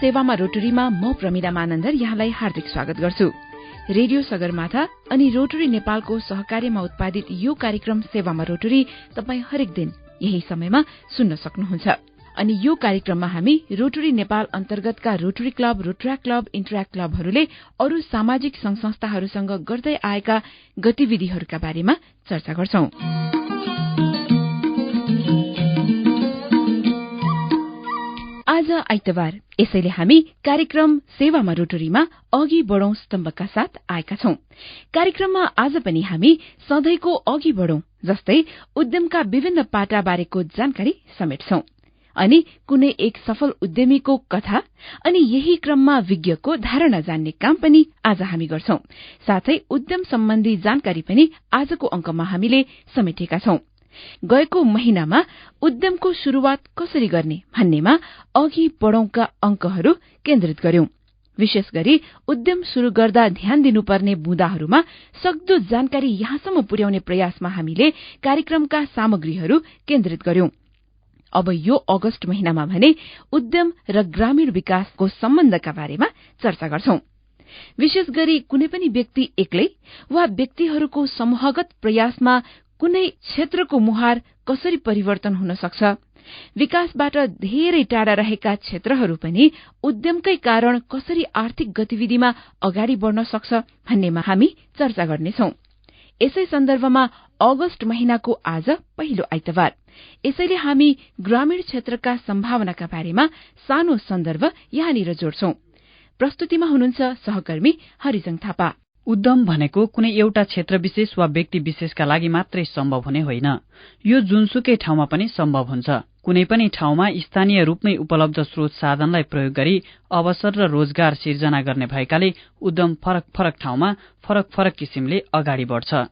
सेवामा रोटरीमा म प्रमिला मानन्दर यहाँलाई हार्दिक स्वागत गर्छु। रेडियो सगरमाथा अनि रोटरी नेपालको सहकार्यमा उत्पादित यो कार्यक्रम सेवामा रोटरी तपाई हरेक दिन यही समयमा सुन्न सक्नुहुन्छ। अनि यो कार्यक्रममा हामी रोटरी नेपाल अन्तर्गतका रोटरी क्लब, रोटराक क्लब, इन्टराक्ट क्लबहरूले अरू सामाजिक संघ संस्थाहरूसँग गर्दै आएका गतिविधिहरूका बारेमा चर्चा गर्छौं। आज आइतबार, यसैले हामी कार्यक्रम सेवामा रोटरीमा अघि बढौं स्तम्भका साथ आएका छौं। कार्यक्रममा आज पनि हामी सधैँको अघि बढौं जस्तै उद्यमका विभिन्न पाटा बारेको जानकारी समेट्छौं अनि कुनै एक सफल उद्यमीको कथा अनि यही क्रममा विज्ञको धारणा जान्ने काम पनि आज हामी गर्छौं। साथै उद्यम सम्बन्धी जानकारी पनि आजको अंकमा हामीले समेटेका छौं। गएको महिनामा उद्यमको शुरूआत कसरी गर्ने भन्नेमा अघि बढौंका अंकहरू केन्द्रित गर्यौं। विशेष गरी उद्यम शुरू गर्दा ध्यान दिनुपर्ने बुँदाहरूमा सक्दो जानकारी यहाँसम्म पुर्याउने प्रयासमा हामीले कार्यक्रमका सामग्रीहरू केन्द्रित गर्यौं। अब यो अगस्त महिनामा भने उद्यम र ग्रामीण विकासको सम्बन्धका बारेमा चर्चा गर्छौं। विशेष गरी कुनै पनि व्यक्ति एक्लै वा व्यक्तिहरूको समूहगत प्रयासमा कुनै क्षेत्रको मुहार कसरी परिवर्तन हुन सक्छ, विकासबाट धेरै टाढा रहेका क्षेत्रहरू पनि उद्यमकै कारण कसरी आर्थिक गतिविधिमा अगाडि बढ़न सक्छ भन्नेमा हामी चर्चा गर्नेछौं। यसै सन्दर्भमा अगस्त महिनाको आज पहिलो आइतबार, यसैले हामी ग्रामीण क्षेत्रका सम्भावनाका बारेमा सानो सन्दर्भ यहाँनिर जोड्छौं। प्रस्तुतिमा हुनुहुन्छ सहकर्मी हरिजङ थापा। उद्यम भनेको कुनै एउटा क्षेत्र विशेष वा व्यक्ति विशेषका लागि मात्रै सम्भव हुने होइन। यो जुनसुकै ठाउँमा पनि सम्भव हुन्छ। कुनै पनि ठाउँमा स्थानीय रूपमै उपलब्ध स्रोत साधनलाई प्रयोग गरी अवसर र रोजगार सिर्जना गर्ने भएकाले उद्यम फरक फरक ठाउँमा फरक फरक किसिमले अगाडि बढ्छ।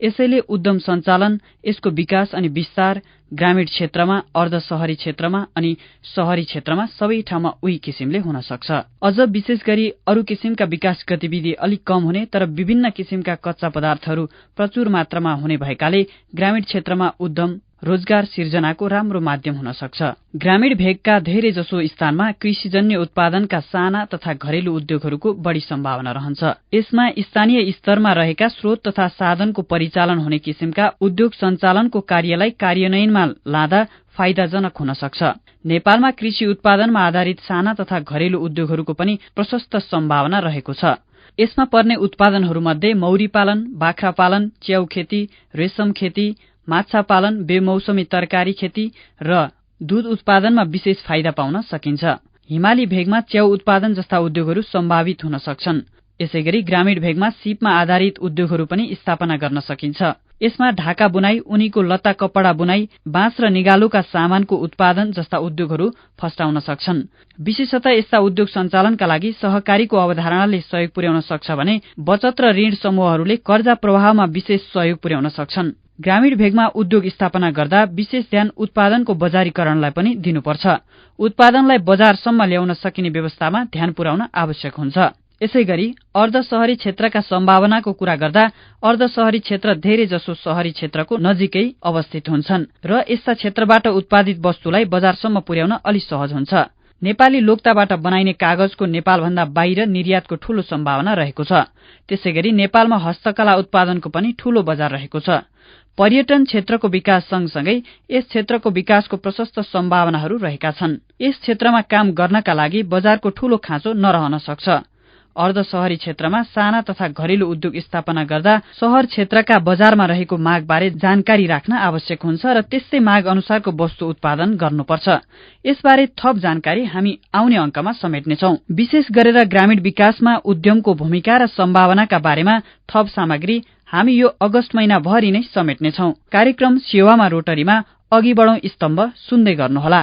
यसैले उद्यम सञ्चालन, यसको विकास अनि विस्तार ग्रामीण क्षेत्रमा, अर्धशहरी क्षेत्रमा अनि शहरी क्षेत्रमा सबै ठाउँमा उही किसिमले हुन सक्छ। अझ विशेष गरी अरू किसिमका विकास गतिविधि अलिक कम हुने तर विभिन्न किसिमका कच्चा पदार्थहरू प्रचुर मात्रामा हुने भएकाले ग्रामीण क्षेत्रमा उद्यम रोजगार सिर्जनाको राम्रो माध्यम हुन सक्छ। ग्रामीण भेगका धेरै जसो स्थानमा कृषिजन्य उत्पादनका साना तथा घरेलु उद्योगहरूको बढ़ी सम्भावना रहन्छ। यसमा स्थानीय स्तरमा रहेका स्रोत तथा साधनको परिचालन हुने किसिमका उद्योग सञ्चालनको कार्यलाई कार्यान्वयनमा लाँदा फाइदाजनक हुन सक्छ। नेपालमा कृषि उत्पादनमा आधारित साना तथा घरेलु उद्योगहरूको पनि प्रशस्त सम्भावना रहेको छ। यसमा पर्ने उत्पादनहरूमध्ये मौरी पालन, बाख्रा पालन, च्याउ खेती, रेशम खेती, माछा पालन, बेमौसमी तरकारी खेती र दूध उत्पादनमा विशेष फाइदा पाउन सकिन्छ। हिमाली भेगमा च्याउ उत्पादन जस्ता उद्योगहरू सम्भावित हुन सक्छन्। यसैगरी ग्रामीण भेगमा सिपमा आधारित उद्योगहरू पनि स्थापना गर्न सकिन्छ। यसमा ढाका बुनाई, उनीको लत्ता कपडा बुनाई, बाँस र निगालोका सामानको उत्पादन जस्ता उद्योगहरू फस्टाउन सक्छन्। विशेषतः यस्ता उद्योग सञ्चालनका लागि सहकारीको अवधारणाले सहयोग पुर्याउन सक्छ भने बचत र ऋण समूहहरूले कर्जा प्रवाहमा विशेष सहयोग पुर्याउन सक्छन्। ग्रामीण भेगमा उद्योग स्थापना गर्दा विशेष ध्यान उत्पादनको बजारीकरणलाई पनि दिनुपर्छ। उत्पादनलाई बजारसम्म ल्याउन सकिने व्यवस्थामा ध्यान पुर्याउन आवश्यक हुन्छ। यसैगरी अर्धशहरी क्षेत्रका सम्भावनाको कुरा गर्दा अर्धशहरी क्षेत्र धेरै जसो शहरी क्षेत्रको नजिकै अवस्थित हुन्छन् र यस्ता क्षेत्रबाट उत्पादित वस्तुलाई बजारसम्म पुर्याउन अलि सहज हुन्छ। नेपाली लोकताबाट बनाइने कागजको नेपालभन्दा बाहिर निर्यातको ठूलो सम्भावना रहेको छ। त्यसैगरी नेपालमा हस्तकला उत्पादनको पनि ठूलो बजार रहेको छ। पर्यटन क्षेत्रको विकास सँगसँगै यस क्षेत्रको विकासको प्रशस्त सम्भावनाहरू रहेका छन्। यस क्षेत्रमा काम गर्नका लागि बजारको ठूलो खाँचो नरहन सक्छ। अर्धशहरी क्षेत्रमा साना तथा घरेलु उद्योग स्थापना गर्दा शहर क्षेत्रका बजारमा रहेको मागबारे जानकारी राख्न आवश्यक हुन्छ र त्यस्तै माग अनुसारको वस्तु उत्पादन गर्नुपर्छ। यसबारे थप जानकारी हामी आउने अंकमा समेट्नेछौं। विशेष गरेर ग्रामीण विकासमा उद्यमको भूमिका र सम्भावनाका बारेमा थप सामग्री हामी यो अगस्त महिनाभरि नै समेट्नेछौं। कार्यक्रम सेवामा रोटरीमा अघि बढौं स्तम्भ सुन्दै गर्नुहोला।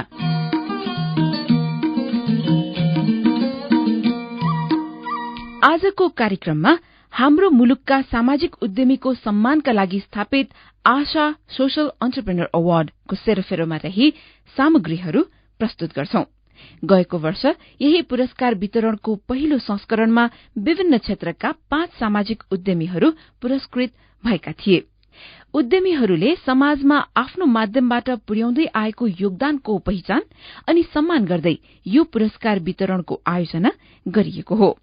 आजको कार्यक्रममा हाम्रो मुलुकका सामाजिक उद्यमीको सम्मानका लागि स्थापित आशा सोशल एन्टरप्रेन्योर अवार्डको सेरोफेरोमा रही सामग्रीहरू प्रस्तुत गर्छौं। गएको वर्ष यही पुरस्कार वितरणको पहिलो संस्करणमा विभिन्न क्षेत्रका 5 सामाजिक उद्यमीहरू पुरस्कृत भएका थिए। उद्यमीहरूले समाजमा आफ्नो माध्यमबाट पुर्याउँदै आएको योगदानको पहिचान अनि सम्मान गर्दै यो पुरस्कार वितरणको आयोजना गरिएको हो।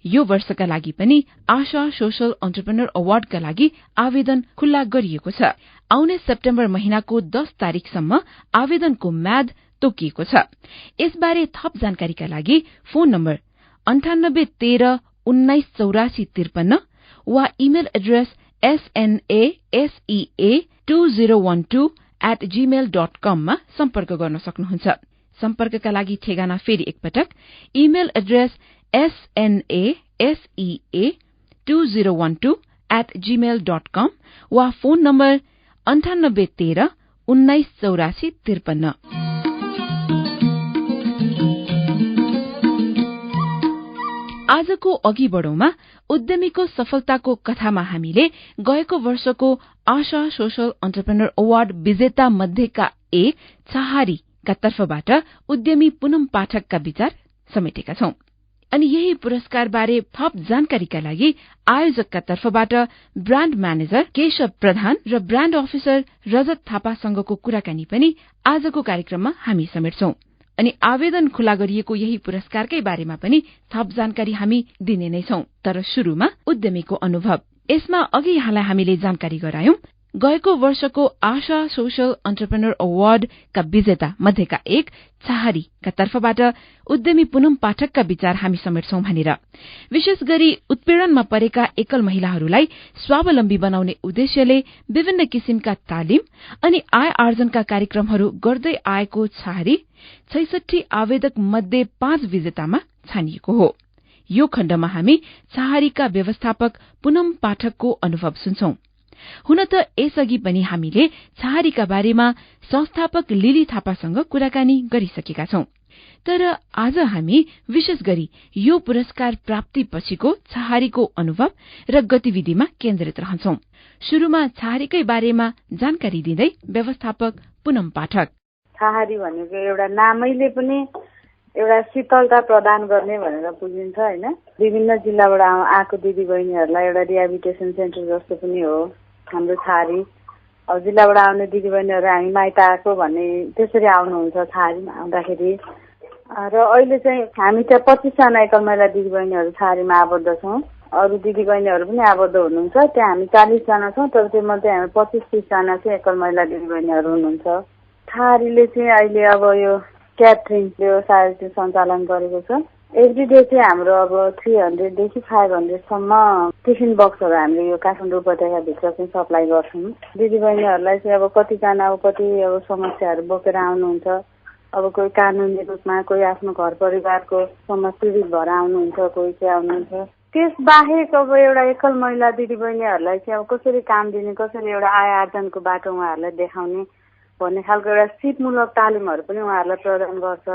यो वर्षका लागि पनि आशा सोशल एन्टरप्रेन्योर अवार्डका लागि आवेदन खुल्ला गरिएको छ। आउने सेप्टेम्बर महिनाको 10 तारिकसम्म आवेदनको म्याद तोकिएको छ। यसबारे थप जानकारीका लागि फोन नम्बर 9813198453 वा इमेल एड्रेस snasea2012@gmail.com मा सम्पर्क गर्न सक्नुहुन्छ। सम्पर्कका लागि ठेगाना फेरि एकपटक इमेल एड्रेस snasea2012@gmail.com वा फोन नम्बर 9813198453। आजको अघि बढौंमा उद्यमीको सफलताको कथामा हामीले गएको वर्षको आशा सोशल एन्टरप्रेन्योर अवार्ड विजेता मध्येका एक छहारीका तर्फबाट उद्यमी पूनम पाठकका विचार समेटेका छौं। अनि यही पुरस्कारबारे थप जानकारीका लागि आयोजकका तर्फबाट ब्रान्ड म्यानेजर केशव प्रधान र ब्रान्ड अफिसर रजत थापासँगको कुराकानी पनि आजको कार्यक्रममा हामी समेट्छौं। अनि आवेदन खुला गरिएको यही पुरस्कारकै बारेमा पनि थप जानकारी हामी दिने नै छौं। तर शुरूमा उद्यमीको अनुभव। यसमा अघि यहाँलाई हामीले जानकारी गरायौं गएको वर्षको आशा सोशल एन्टरप्रेन्योर अवार्डका विजेता मध्येका एक छहारीका तर्फबाट उद्यमी पूनम पाठकका विचार हामी समेट्छौं भनेर। विशेष गरी उत्पीड़नमा परेका एकल महिलाहरूलाई स्वावलम्बी बनाउने उद्देश्यले विभिन्न किसिमका तालिम अनि आय आर्जनका कार्यक्रमहरू गर्दै आएको छहारी 66 आवेदक मध्ये 5 विजेतामा छानिएको हो। यो खण्डमा हामी छहारीका व्यवस्थापक पूनम पाठकको अनुभव सुन्छौं। हुन त यसअघि पनि हामीले छहारीका बारेमा संस्थापक लिली थापासँग कुराकानी गरिसकेका छौं। तर आज हामी विशेष गरी यो पुरस्कार प्राप्ति पछिको छहारीको अनुभव र गतिविधिमा केन्द्रित रहन्छौं। शुरूमा छहारीकै बारेमा जानकारी दिँदै व्यवस्थापक पूनम पाठक। छहारी भनेको एउटा नामैले पनि एउटा शीतलता प्रदान गर्ने भनेर बुझिन्छ हैन। विभिन्न जिल्लाबाट आएको दिदीबहिनीहरूलाई एउटा रिहेबिलिटेसन सेन्टर जस्तो पनि हो हाम्रो छहारी। अब जिल्लाबाट आउने दिदीबहिनीहरू हामी माइत आएको भन्ने त्यसरी आउनुहुन्छ छहारीमा आउँदाखेरि। र अहिले चाहिँ हामी त्यहाँ 25 जना एकल महिला दिदीबहिनीहरू छहारीमा आबद्ध छौँ। अरू दिदीबहिनीहरू पनि आबद्ध हुनुहुन्छ। त्यहाँ हामी 40 जना छौँ। तर त्यो मध्ये हामी 25-30 जना चाहिँ एकल महिला दिदीबहिनीहरू हुनुहुन्छ। छहारीले चाहिँ अहिले अब यो क्याटरिङ व्यवसाय चाहिँ सञ्चालन गरेको छ। एभ्री डे चाहिँ हाम्रो अब 300 देखि 500 सम्म टिफिन बक्सहरू हामीले यो काठमाडौँ उपत्यकाभित्र चाहिँ सप्लाई गर्छौँ। दिदीबहिनीहरूलाई चाहिँ अब कतिजना कति समस्याहरू बोकेर आउनुहुन्छ। अब कोही कानुनी रूपमा, कोही आफ्नो घर परिवारको समस्या पीडित भएर आउनुहुन्छ, कोही चाहिँ आउनुहुन्छ। त्यस बाहेक अब एउटा एकल महिला दिदीबहिनीहरूलाई चाहिँ अब कसरी काम दिने, कसरी एउटा आय आर्जनको बाटो उहाँहरूलाई देखाउने भन्ने खालको एउटा सिपमूलक तालिमहरू पनि उहाँहरूलाई प्रदान गर्छ।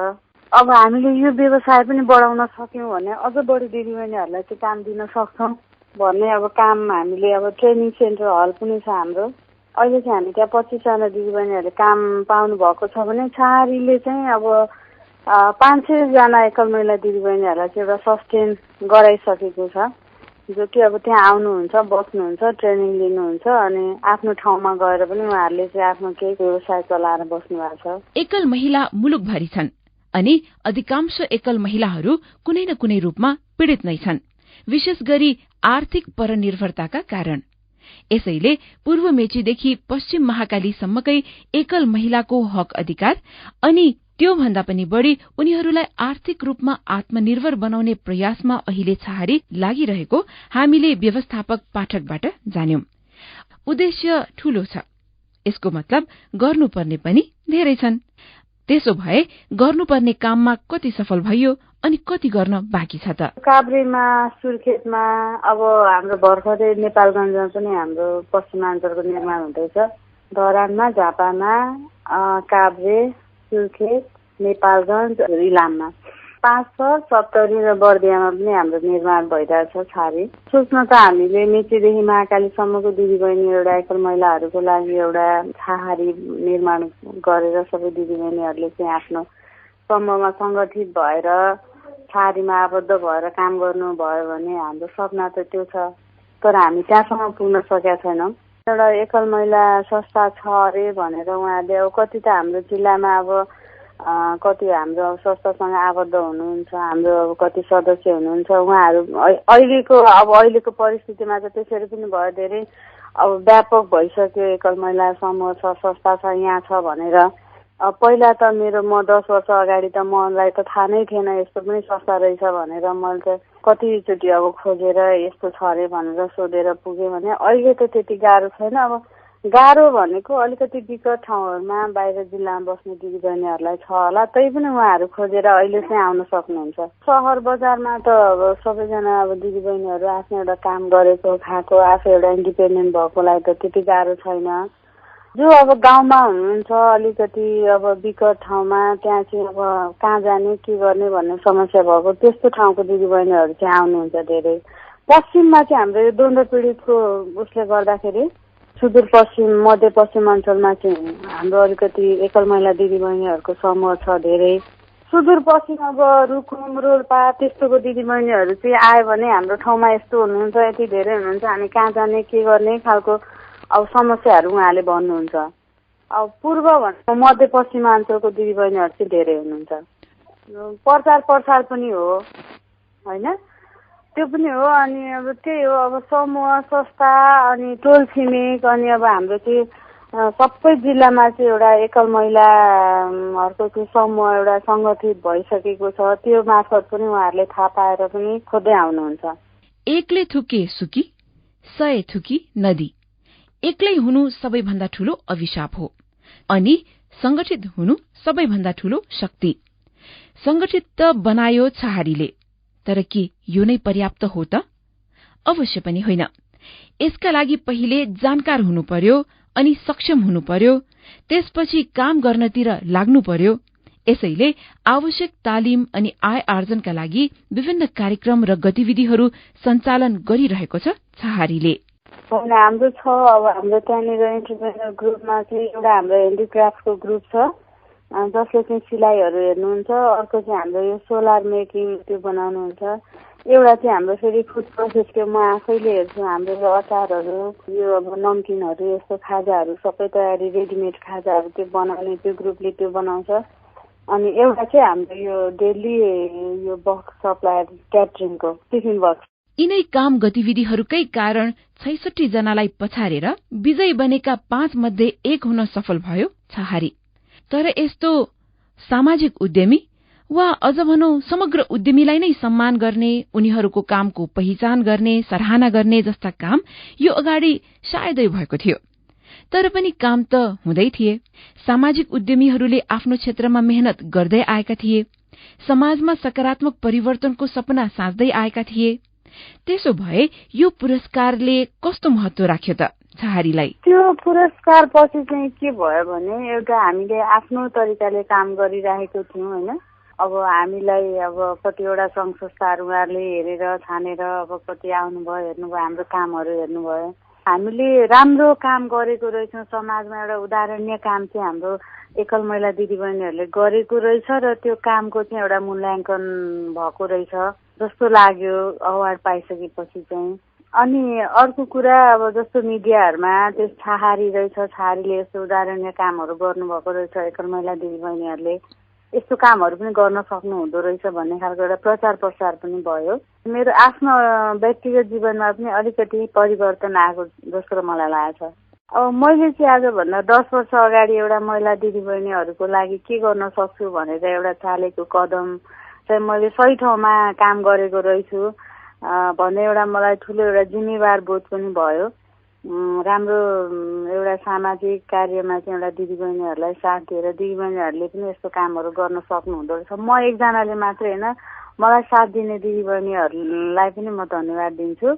अब हामीले यो व्यवसाय पनि बढाउन सक्यौँ भने अझ बढी दिदीबहिनीहरूलाई चाहिँ काम दिन सक्छौँ भन्ने अब काम हामीले अब ट्रेनिङ सेन्टर हल पनि छ हाम्रो। अहिले चाहिँ हामी त्यहाँ 25 जना दिदीबहिनीहरूले काम पाउनु भएको छ भने छहारीले चाहिँ अब 500 जना एकल महिला दिदीबहिनीहरूलाई चाहिँ एउटा सस्टेन गराइसकेको छ। जो कि अब त्यहाँ आउनुहुन्छ, बस्नुहुन्छ, ट्रेनिङ लिनुहुन्छ अनि आफ्नो ठाउँमा गएर पनि उहाँहरूले चाहिँ आफ्नो केही व्यवसाय चलाएर बस्नु भएको छ। एकल महिला मुलुकभरि छन् अनि अधिकांश एकल महिलाहरू कुनै न कुनै रूपमा पीड़ित नै छन्, विशेष गरी आर्थिक परनिर्भरताका कारण। यसैले पूर्व मेचीदेखि पश्चिम महाकालीसम्मकै एकल महिलाको हक अधिकार अनि त्यो भन्दा पनि बढ़ी उनीहरूलाई आर्थिक रूपमा आत्मनिर्भर बनाउने प्रयासमा अहिले छहारी लागिरहेको हामीले व्यवस्थापक पाठकबाट जान्यौं। उद्देश्य ठूलो छ, यसको मतलब गर्नुपर्ने पनि धेरै छन्। त्यसो भए गर्नुपर्ने काममा कति सफल भयो अनि कति गर्न बाँकी छ त? काभ्रेमा, सुर्खेतमा, अब हाम्रो भर्खरै नेपालगञ्जमा पनि हाम्रो पश्चिमाञ्चलको निर्माण हुँदैछ। धरानमा, झापामा, काभ्रे, सुर्खेत, नेपालगञ्ज, इलाममा 5 छ। सप्तरी र बर्दियामा पनि हाम्रो निर्माण भइरहेछ छहारी। सोच्न त हामीले मेचीदेखि महाकालीसम्मको दिदीबहिनी एउटा एकल महिलाहरूको लागि एउटा छहारी निर्माण गरेर सबै दिदीबहिनीहरूले चाहिँ आफ्नो समूहमा संगठित भएर छहारीमा आबद्ध भएर काम गर्नुभयो भने हाम्रो सपना त त्यो छ। तर हामी त्यहाँसम्म पुग्न सकेका छैनौँ। एउटा एकल महिला संस्था छ अरे भनेर उहाँले अब कति त हाम्रो जिल्लामा अब कति हाम्रो संस्थासँग आबद्ध हुनुहुन्छ, हाम्रो अब कति सदस्य हुनुहुन्छ, उहाँहरू अहिलेको परिस्थितिमा त त्यसरी पनि भयो, धेरै अब व्यापक भइसक्यो, एकल महिला समूह छ, संस्था छ, यहाँ छ भनेर। पहिला त म 10 वर्ष अगाडि त मलाई त थाहा नै थिएन यस्तो पनि संस्था रहेछ भनेर। मैले त कतिचोटि अब खोजेर यस्तो छ अरे भनेर सोधेर पुगेँ भने अहिले त त्यति गाह्रो छैन। अब गाह्रो भनेको अलिकति विकट ठाउँहरूमा बाहिर जिल्लामा बस्ने दिदीबहिनीहरूलाई छ होला, तै पनि उहाँहरू खोजेर अहिले चाहिँ आउन सक्नुहुन्छ। सहर बजारमा त अब सबैजना अब दिदीबहिनीहरू आफ्नो एउटा काम गरेको खाएको आफै एउटा इन्डिपेन्डेन्ट भएकोलाई त त्यति गाह्रो छैन। जो अब गाउँमा हुनुहुन्छ अलिकति अब विकट ठाउँमा, त्यहाँ चाहिँ अब कहाँ जाने के गर्ने भन्ने समस्या भएको त्यस्तो ठाउँको दिदीबहिनीहरू चाहिँ आउनुहुन्छ धेरै। पश्चिममा चाहिँ हाम्रो यो द्वन्द्व पीडितको उसले गर्दाखेरि सुदूरपश्चिम मध्यपश्चिम अञ्चलमा चाहिँ हाम्रो अलिकति एकल महिला दिदीबहिनीहरूको समूह छ धेरै। सुदूरपश्चिम अब रुकुम रोल्पा त्यस्तोको दिदीबहिनीहरू चाहिँ आयो भने हाम्रो ठाउँमा यस्तो हुनुहुन्छ, यति धेरै हुनुहुन्छ, हामी कहाँ जाने के गर्ने खालको अब समस्याहरू उहाँले भन्नुहुन्छ। अब पूर्व भन्दा मध्यपश्चिमाञ्चलको दिदीबहिनीहरू चाहिँ धेरै हुनुहुन्छ। प्रचार प्रसार पनि हो होइन, त्यो पनि हो। अनि अब त्यही हो, अब समूह संस्था अनि टोल छिमेक अनि अब हाम्रो चाहिँ सबै जिल्लामा चाहिँ एउटा एकल महिलाहरूको चाहिँ समूह एउटा सङ्गठित भइसकेको छ। त्यो मार्फत पनि उहाँहरूले थाहा पाएर पनि खोज्दै आउनुहुन्छ। एकले थुके सुकी, 100 थुकी नदी। एक्लै हुनु सबैभन्दा ठूलो अभिशाप हो अनि संगठित हुनु सबैभन्दा ठूलो शक्ति। संगठित त बनायो छहारीले, तर के यो नै पर्याप्त हो त? अवश्य पनि होइन। यसका लागि पहिले जानकार हुनु पर्यो अनि सक्षम हुनु पर्यो, त्यसपछि काम गर्नतिर लाग्नु पर्यो। यसैले आवश्यक तालिम अनि आय आर्जनका लागि विभिन्न कार्यक्रम र गतिविधिहरू सञ्चालन गरिरहेको छ छहारीले। हाम्रो छ अब हाम्रो त्यहाँनिर इन्टरप्रेनर ग्रुपमा चाहिँ एउटा हाम्रो हेन्डिक्राफ्टको ग्रुप छ जसले चाहिँ सिलाइहरू हेर्नुहुन्छ, अर्को चाहिँ हाम्रो यो सोलर मेकिङ त्यो बनाउनुहुन्छ, एउटा चाहिँ हाम्रो फेरि फुड प्रोसेसको म आफैले हेर्छु। हाम्रो यो अचारहरू यो अब नम्किनहरू यस्तो खाजाहरू सबै तयारी रेडिमेड खाजाहरू त्यो बनाउने त्यो ग्रुपले त्यो बनाउँछ। अनि एउटा चाहिँ हाम्रो यो डेली यो बक्स सप्लायर क्याटरिङको टिफिन बक्स। यिनै काम गतिविधिहरूकै कारण 66 जनालाई पछारेर विजयी बनेका 5 मध्ये 1 हुन सफल भयो छहारी। तर यस्तो सामाजिक उद्यमी वा अझ भनौं समग्र उद्यमीलाई नै सम्मान गर्ने, उनीहरूको कामको पहिचान गर्ने, सराहना गर्ने जस्ता काम यो अगाडि सायदै भएको थियो। तर पनि काम त हुँदै थिए। सामाजिक उद्यमीहरूले आफ्नो क्षेत्रमा मेहनत गर्दै आएका थिए, समाजमा सकारात्मक परिवर्तनको सपना साँच्दै आएका थिए। त्यसो भए यो पुरस्कारले कस्तो महत्व राख्यो त छहारीलाई? त्यो पुरस्कार पछि चाहिँ के भयो भने एउटा हामीले आफ्नो तरिकाले काम गरिरहेको थियौँ होइन। अब हामीलाई अब कतिवटा सङ्घ संस्थाहरू उहाँहरूले हेरेर छानेर अब कति आउनुभयो, हेर्नुभयो, हाम्रो कामहरू हेर्नुभयो। हामीले राम्रो काम गरेको रहेछौँ, समाजमा एउटा उदाहरणीय काम चाहिँ हाम्रो एकल महिला दिदीबहिनीहरूले गरेको रहेछ र त्यो कामको चाहिँ एउटा मूल्याङ्कन भएको रहेछ जस्तो लाग्यो अवार्ड पाइसकेपछि चाहिँ। अनि अर्को कुरा अब जस्तो मिडियाहरूमा त्यो छहारी रहेछ, छहारीले यस्तो उदाहरणीय कामहरू गर्नुभएको रहेछ, एकल महिला दिदीबहिनीहरूले यस्तो कामहरू पनि गर्न सक्नु हुँदो रहेछ भन्ने खालको एउटा प्रचार प्रसार पनि भयो। मेरो आफ्नो व्यक्तिगत जीवनमा पनि अलिकति परिवर्तन आएको जस्तो मलाई लागेको छ। अब मैले चाहिँ आजभन्दा 10 वर्ष अगाडि एउटा महिला दिदीबहिनीहरूको लागि के गर्न सक्छु भनेर एउटा चालेको कदम चाहिँ मैले सही ठाउँमा काम गरेको रहेछु भन्ने एउटा मलाई ठुलो एउटा जिम्मेवार बोध पनि भयो। राम्रो एउटा सामाजिक कार्यमा चाहिँ एउटा दिदीबहिनीहरूलाई साथ दिएर दिदीबहिनीहरूले पनि यस्तो कामहरू गर्न सक्नु हुँदो रहेछ। म एकजनाले मात्रै होइन, मलाई साथ दिने दिदीबहिनीहरूलाई पनि म धन्यवाद दिन्छु।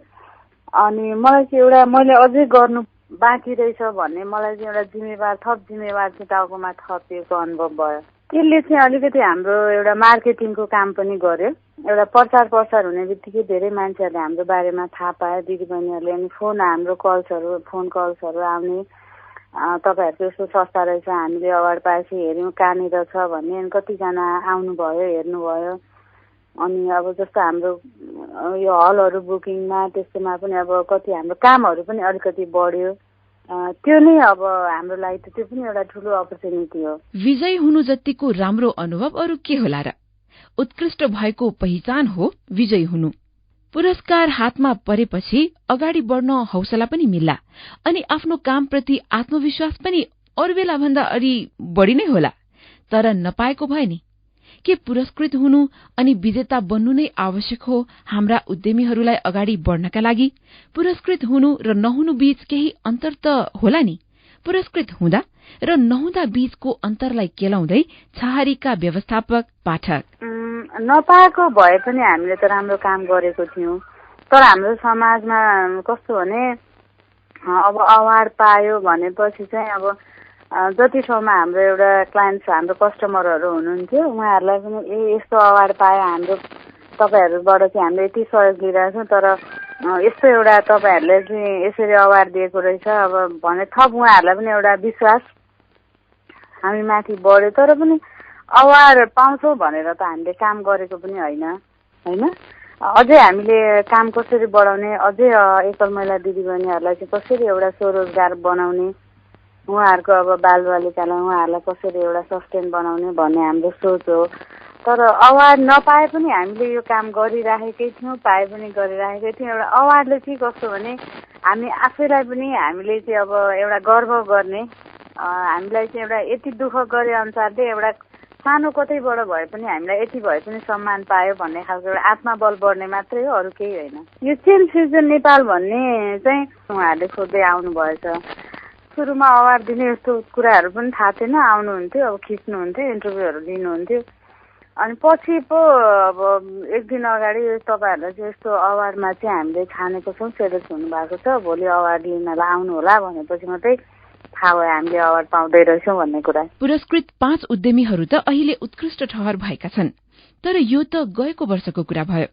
अनि मलाई चाहिँ एउटा मैले अझै गर्नु बाँकी रहेछ भन्ने मलाई चाहिँ एउटा जिम्मेवार थप जिम्मेवार चाहिँ टाउकोमा थपिएको अनुभव भयो। त्यसले चाहिँ अलिकति हाम्रो एउटा मार्केटिङको काम पनि गर्यो। एउटा प्रचार प्रसार हुने बित्तिकै धेरै मान्छेहरूले हाम्रो बारेमा थाहा पायो, दिदीबहिनीहरूले। अनि हाम्रो फोन कल्सहरू आउने, तपाईँहरूको यस्तो संस्था रहेछ, हामीले अवार्ड पाएपछि हेऱ्यौँ कहाँनिर छ भन्ने। अनि कतिजना आउनुभयो, हेर्नुभयो। अनि अब जस्तो हाम्रो यो हलहरू बुकिङमा त्यस्तोमा पनि अब कति हाम्रो कामहरू पनि अलिकति बढ्यो। त्यो नै अब हाम्रो लागि त त्यो पनि एउटा ठुलो अपर्च्युनिटी हो। विजयी हुनु जतिको राम्रो अनुभव अरू के होला र? उत्कृष्ट भएको पहिचान हो विजयी हुनु। पुरस्कार हातमा परेपछि अगाडि बढ्न हौसला पनि मिल्ला अनि आफ्नो कामप्रति आत्मविश्वास पनि अरू बेला भन्दा अलि बढी नै होला। तर नपाएको भए नि? के पुरस्कृत हुनु अनि विजेता बन्नु नै आवश्यक हो हाम्रा उद्यमीहरूलाई अगाडि बढ्नका लागि? पुरस्कृत हुनु र नहुनु बीच केही अन्तर त होला नि? पुरस्कृत हुँदा र नहुँदा बीचको अन्तरलाई केलाउँदै छहारीका व्यवस्थापक पाठक, नपाएको भए पनि हामीले त राम्रो काम गरेको थियौँ। तर हाम्रो समाजमा कस्तो भने अब अवार्ड पायो भनेपछि चाहिँ अब जति ठाउँमा हाम्रो एउटा क्लाइन्ट्स हाम्रो कस्टमरहरू हुनुहुन्थ्यो उहाँहरूलाई पनि यस्तो अवार्ड पायो, हाम्रो तपाईँहरूबाट चाहिँ हामीले यति सहयोग लिइरहेको छौँ, तर यस्तो एउटा तपाईँहरूले चाहिँ यसरी अवार्ड दिएको रहेछ अब भने थप उहाँहरूलाई पनि एउटा विश्वास हामी माथि बढ्यो। तर पनि अवार्ड पाउँछौँ भनेर त हामीले काम गरेको पनि होइन। अझै हामीले काम कसरी बढाउने, अझै एकल महिला दिदीबहिनीहरूलाई चाहिँ कसरी एउटा स्वरोजगार बनाउने, उहाँहरूको अब बालबालिकालाई उहाँहरूलाई कसरी एउटा सस्टेन बनाउने भन्ने हाम्रो सोच हो। तर अवार्ड नपाए पनि हामीले यो काम गरिराखेकै थियौँ, पाए पनि गरिराखेकै थियौँ। एउटा अवार्डले चाहिँ कस्तो भने हामी आफैलाई पनि हामीले चाहिँ अब एउटा गर्व गर्ने, हामीलाई चाहिँ एउटा यति दुःख गरे अनुसारले एउटा सानो कतैबाट भए पनि हामीलाई यति भए पनि सम्मान पायो भन्ने खालको एउटा आत्मबल बढ्ने मात्रै हो, अरू केही होइन। यो चेन्ज फ्युचर नेपाल भन्ने चाहिँ उहाँहरूले खोज्दै आउनु भएछ। सुरुमा अवार्ड दिने यस्तो कुराहरू पनि थाहा थिएन, आउनुहुन्थ्यो अब खिच्नुहुन्थ्यो, इन्टरभ्यूहरू लिनुहुन्थ्यो। अनि पछि पो अब एक दिन अगाडि तपाईँहरूलाई चाहिँ यस्तो अवार्डमा चाहिँ हामीले छानेको छौँ, सेलेक्ट हुनुभएको छ, भोलि अवार्ड लिनलाई आउनु होला भनेपछि मात्रै थाहा भयो हामीले अवार्ड पाउँदै रहेछौँ भन्ने कुरा। पुरस्कृत 5 उद्यमीहरू त अहिले उत्कृष्ट ठहर भएका छन्। तर यो त गएको वर्षको कुरा भयो।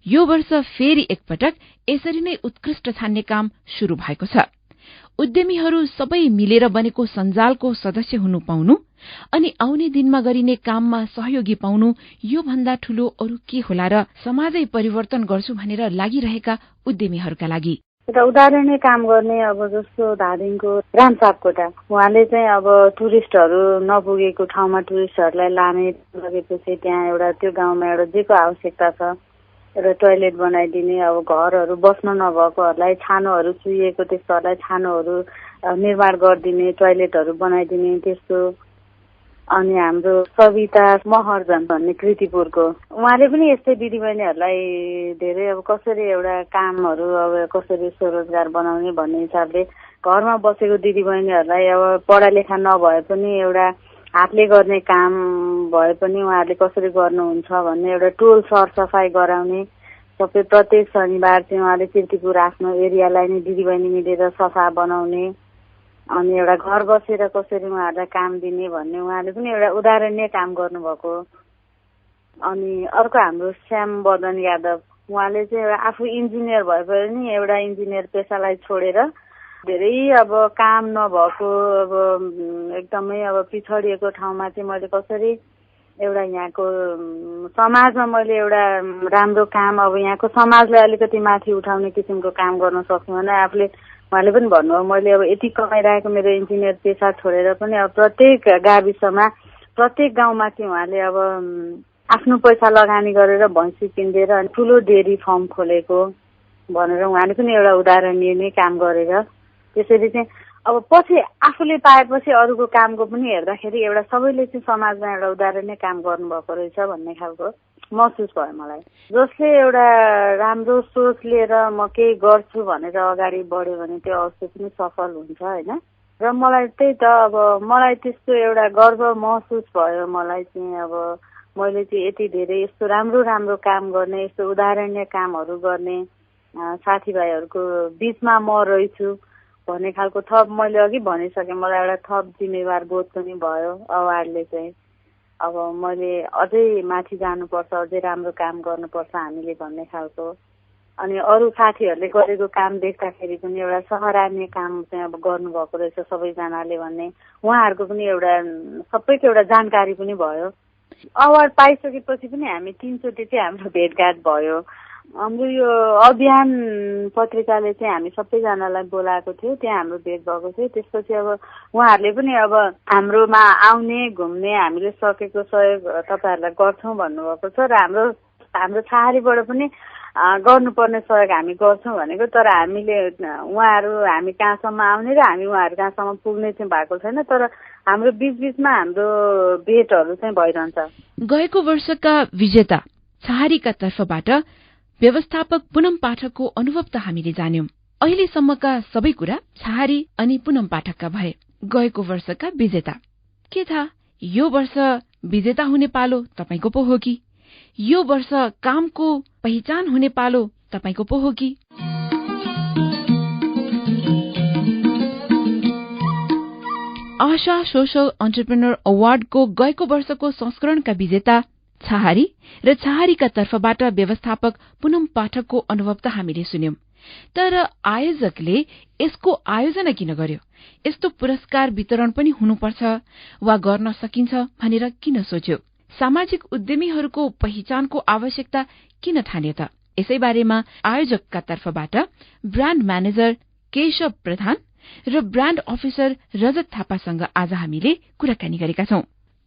यो वर्ष फेरि एकपटक यसरी नै उत्कृष्ट छान्ने काम शुरू भएको छ। उद्यमीहरू सबै मिलेर बनेको सञ्जालको सदस्य हुनु पाउनु अनि आउने दिनमा गरिने काममा सहयोगी पाउनु, यो भन्दा ठूलो अरू के होला र समाजै परिवर्तन गर्छु भनेर लागिरहेका उद्यमीहरूका लागि? एउटा उदाहरणीय काम गर्ने अब जस्तो धादिङको राम सापकोटा, उहाँले चाहिँ अब टुरिस्टहरू नपुगेको ठाउँमा टुरिस्टहरूलाई लाने, लगेपछि त्यहाँ एउटा त्यो गाउँमा एउटा जेको आवश्यकता छ एउटा टोयलेट बनाइदिने, अब घरहरू बस्न नभएकोहरूलाई छानोहरू चुहिएको त्यस्तोहरूलाई छानोहरू निर्माण गरिदिने, टोयलेटहरू बनाइदिने त्यस्तो। अनि हाम्रो सविता महर्जन भन्ने कृतिपुरको, उहाँले पनि यस्तै दिदीबहिनीहरूलाई धेरै अब कसरी एउटा कामहरू अब कसरी स्वरोजगार बनाउने भन्ने हिसाबले घरमा बसेको दिदीबहिनीहरूलाई अब पढालेखा नभए पनि एउटा हातले गर्ने काम भए पनि उहाँहरूले कसरी गर्नुहुन्छ भन्ने एउटा टोल सरसफाइ गराउने, सबै प्रत्येक शनिबार चाहिँ उहाँले कृतिपुर आफ्नो एरियालाई नै दिदीबहिनी मिलेर सफा बनाउने, अनि एउटा घर बसेर कसरी उहाँहरूलाई काम दिने भन्ने उहाँले पनि एउटा उदाहरणीय काम गर्नुभएको। अनि अर्को हाम्रो श्याम बदन यादव, उहाँले चाहिँ एउटा आफू इन्जिनियर भए पनि एउटा इन्जिनियर पेसालाई छोडेर धेरै अब काम नभएको अब एकदमै अब पिछडिएको ठाउँमा चाहिँ मैले कसरी एउटा यहाँको समाजमा मैले एउटा राम्रो काम अब यहाँको समाजलाई अलिकति माथि उठाउने किसिमको काम गर्न सक्छु भने आफूले, उहाँले पनि भन्नुभयो मैले अब यति कमाइरहेको मेरो इन्जिनियर पेसा छोडेर पनि अब प्रत्येक गाविसमा प्रत्येक गाउँमा चाहिँ उहाँले अब आफ्नो पैसा लगानी गरेर भैँसी किनिदिएर अनि ठुलो डेरी फार्म खोलेको भनेर उहाँले पनि एउटा उदाहरणीय नै काम गरेर त्यसरी चाहिँ अब पछि आफूले पाएपछि अरूको कामको पनि हेर्दाखेरि एउटा सबैले चाहिँ समाजमा एउटा उदाहरणीय काम गर्नुभएको रहेछ भन्ने खालको महसुस भयो मलाई। जसले एउटा राम्रो सोच लिएर म केही गर्छु भनेर अगाडि बढ्यो भने त्यो अवश्य पनि सफल हुन्छ होइन। र मलाई त्यही त अब मलाई त्यस्तो एउटा गर्व महसुस भयो मलाई चाहिँ अब मैले चाहिँ यति धेरै यस्तो राम्रो राम्रो काम गर्ने, यस्तो उदाहरणीय कामहरू गर्ने साथीभाइहरूको बिचमा म रहेछु भन्ने खालको थप मैले अघि भनिसकेँ, मलाई एउटा थप जिम्मेवार बोध पनि भयो अवार्डले चाहिँ। अब मैले अझै माथि जानुपर्छ, अझै राम्रो काम गर्नुपर्छ हामीले भन्ने खालको। अनि अरू साथीहरूले गरेको काम देख्दाखेरि पनि एउटा सराहनीय काम चाहिँ अब गर्नुभएको रहेछ सबैजनाले भन्ने उहाँहरूको पनि एउटा सबैको एउटा जानकारी पनि भयो। अवार्ड पाइसकेपछि पनि हामी 3 चोटि चाहिँ हाम्रो भेटघाट भयो। हाम्रो यो अभियान पत्रिकाले चाहिँ हामी सबैजनालाई बोलाएको थियो, त्यहाँ हाम्रो भेट भएको थियो। त्यसपछि अब उहाँहरूले पनि अब हाम्रोमा आउने घुम्ने हामीले सकेको सहयोग तपाईँहरूलाई गर्छौँ भन्नुभएको छ र हाम्रो छहारीबाट पनि गर्नुपर्ने सहयोग हामी गर्छौँ भनेको, तर हामीले हामी कहाँसम्म आउने र हामी उहाँहरू कहाँसम्म पुग्ने चाहिँ भएको छैन, तर हाम्रो बीचबीचमा हाम्रो भेटहरू चाहिँ भइरहन्छ। गएको वर्षका विजेता छहारीका तर्फबाट व्यवस्थापक पूनम पाठकको अनुभव त हामीले जान्यौं। अहिलेसम्मका सबै कुरा छहारी अनि पूनम पाठकका भए। गएको वर्षका विजेता के थाहा यो वर्ष विजेता हुने पालो तपाईको पो हो कि? यो वर्ष कामको पहिचान हुने पालो तपाईको पो हो कि? आशा सोशल एन्टरप्रेन्योर अवार्डको गएको वर्षको संस्करणका विजेता छहारी र छहारीका तर्फबाट व्यवस्थापक पूनम पाठकको अनुभव त हामीले सुन्यौं। तर आयोजकले यसको आयोजना किन गर्यो? यस्तो पुरस्कार वितरण पनि हुनुपर्छ वा गर्न सकिन्छ भनेर किन सोच्यो? सामाजिक उद्यमीहरूको पहिचानको आवश्यकता किन ठान्यो त? यसै बारेमा आयोजकका तर्फबाट ब्रान्ड म्यानेजर केशव प्रधान र ब्रान्ड अफिसर रजत थापासँग आज हामीले कुराकानी गरेका छौं।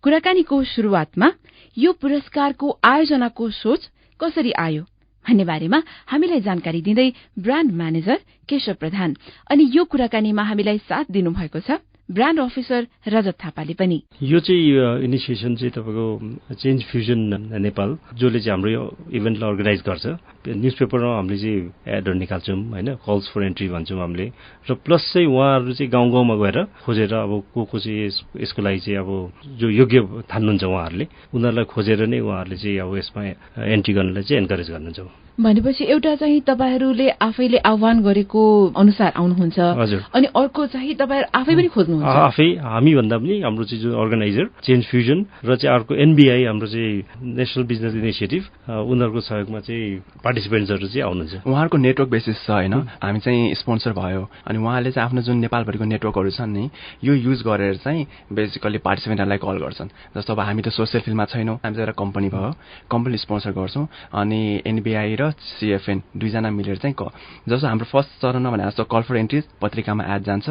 कुराकानीको शुरूआतमा यो पुरस्कारको आयोजनाको सोच कसरी आयो भन्ने बारेमा हामीलाई जानकारी दिँदै ब्रान्ड म्यानेजर केशव प्रधान अनि यो कुराकानीमा हामीलाई साथ दिनुभएको छ ब्रान्ड अफिसर रजत थापाले पनि। यो चाहिँ इनिसिएसन चाहिँ तपाईँको चेन्ज फ्युजन नेपाल जसले चाहिँ हाम्रो यो इभेन्टलाई अर्गनाइज गर्छ। न्युज पेपरमा हामीले चाहिँ एडहरू निकाल्छौँ होइन, कल्स फर एन्ट्री भन्छौँ हामीले, र प्लस चाहिँ उहाँहरू चाहिँ गाउँ गाउँमा गएर खोजेर अब को चाहिँ यसको लागि चाहिँ अब जो योग्य ठान्नुहुन्छ उहाँहरूले उनीहरूलाई खोजेर नै उहाँहरूले चाहिँ अब यसमा एन्ट्री गर्नलाई चाहिँ एन्करेज गर्नुहुन्छ। भनेपछि एउटा चाहिँ तपाईँहरूले आफैले आह्वान गरेको अनुसार आउनुहुन्छ अनि अर्को चाहिँ तपाईँहरू आफै पनि खोज्नुहुन्छ? आफै हामी भन्दा पनि हाम्रो चाहिँ जो अर्गनाइजर चेन्ज फ्युजन र चाहिँ अर्को एनबिआई हाम्रो चाहिँ नेसनल बिजनेस इनिसिएटिभ उनीहरूको सहयोगमा चाहिँ पार्टिसिपेन्ट्सहरू चाहिँ आउनुहुन्छ। उहाँहरूको नेटवर्क बेसिस छ होइन, हामी चाहिँ स्पोन्सर भयो अनि उहाँले चाहिँ आफ्नो जुन नेपालभरिको नेटवर्कहरू छन् नि यो युज गरेर चाहिँ बेसिकली पार्टिसिपेन्टहरूलाई कल गर्छन्। जस्तो अब हामी त सोसियल फिल्डमा छैनौँ, हामी चाहिँ एउटा कम्पनी भयो, कम्पनी स्पोन्सर गर्छौँ अनि एनबिआई र सिएफएन दुईजना मिलेर चाहिँ जस्तो हाम्रो फर्स्ट चरणमा भने जस्तो कल फर एन्ट्री पत्रिकामा एड जान्छ,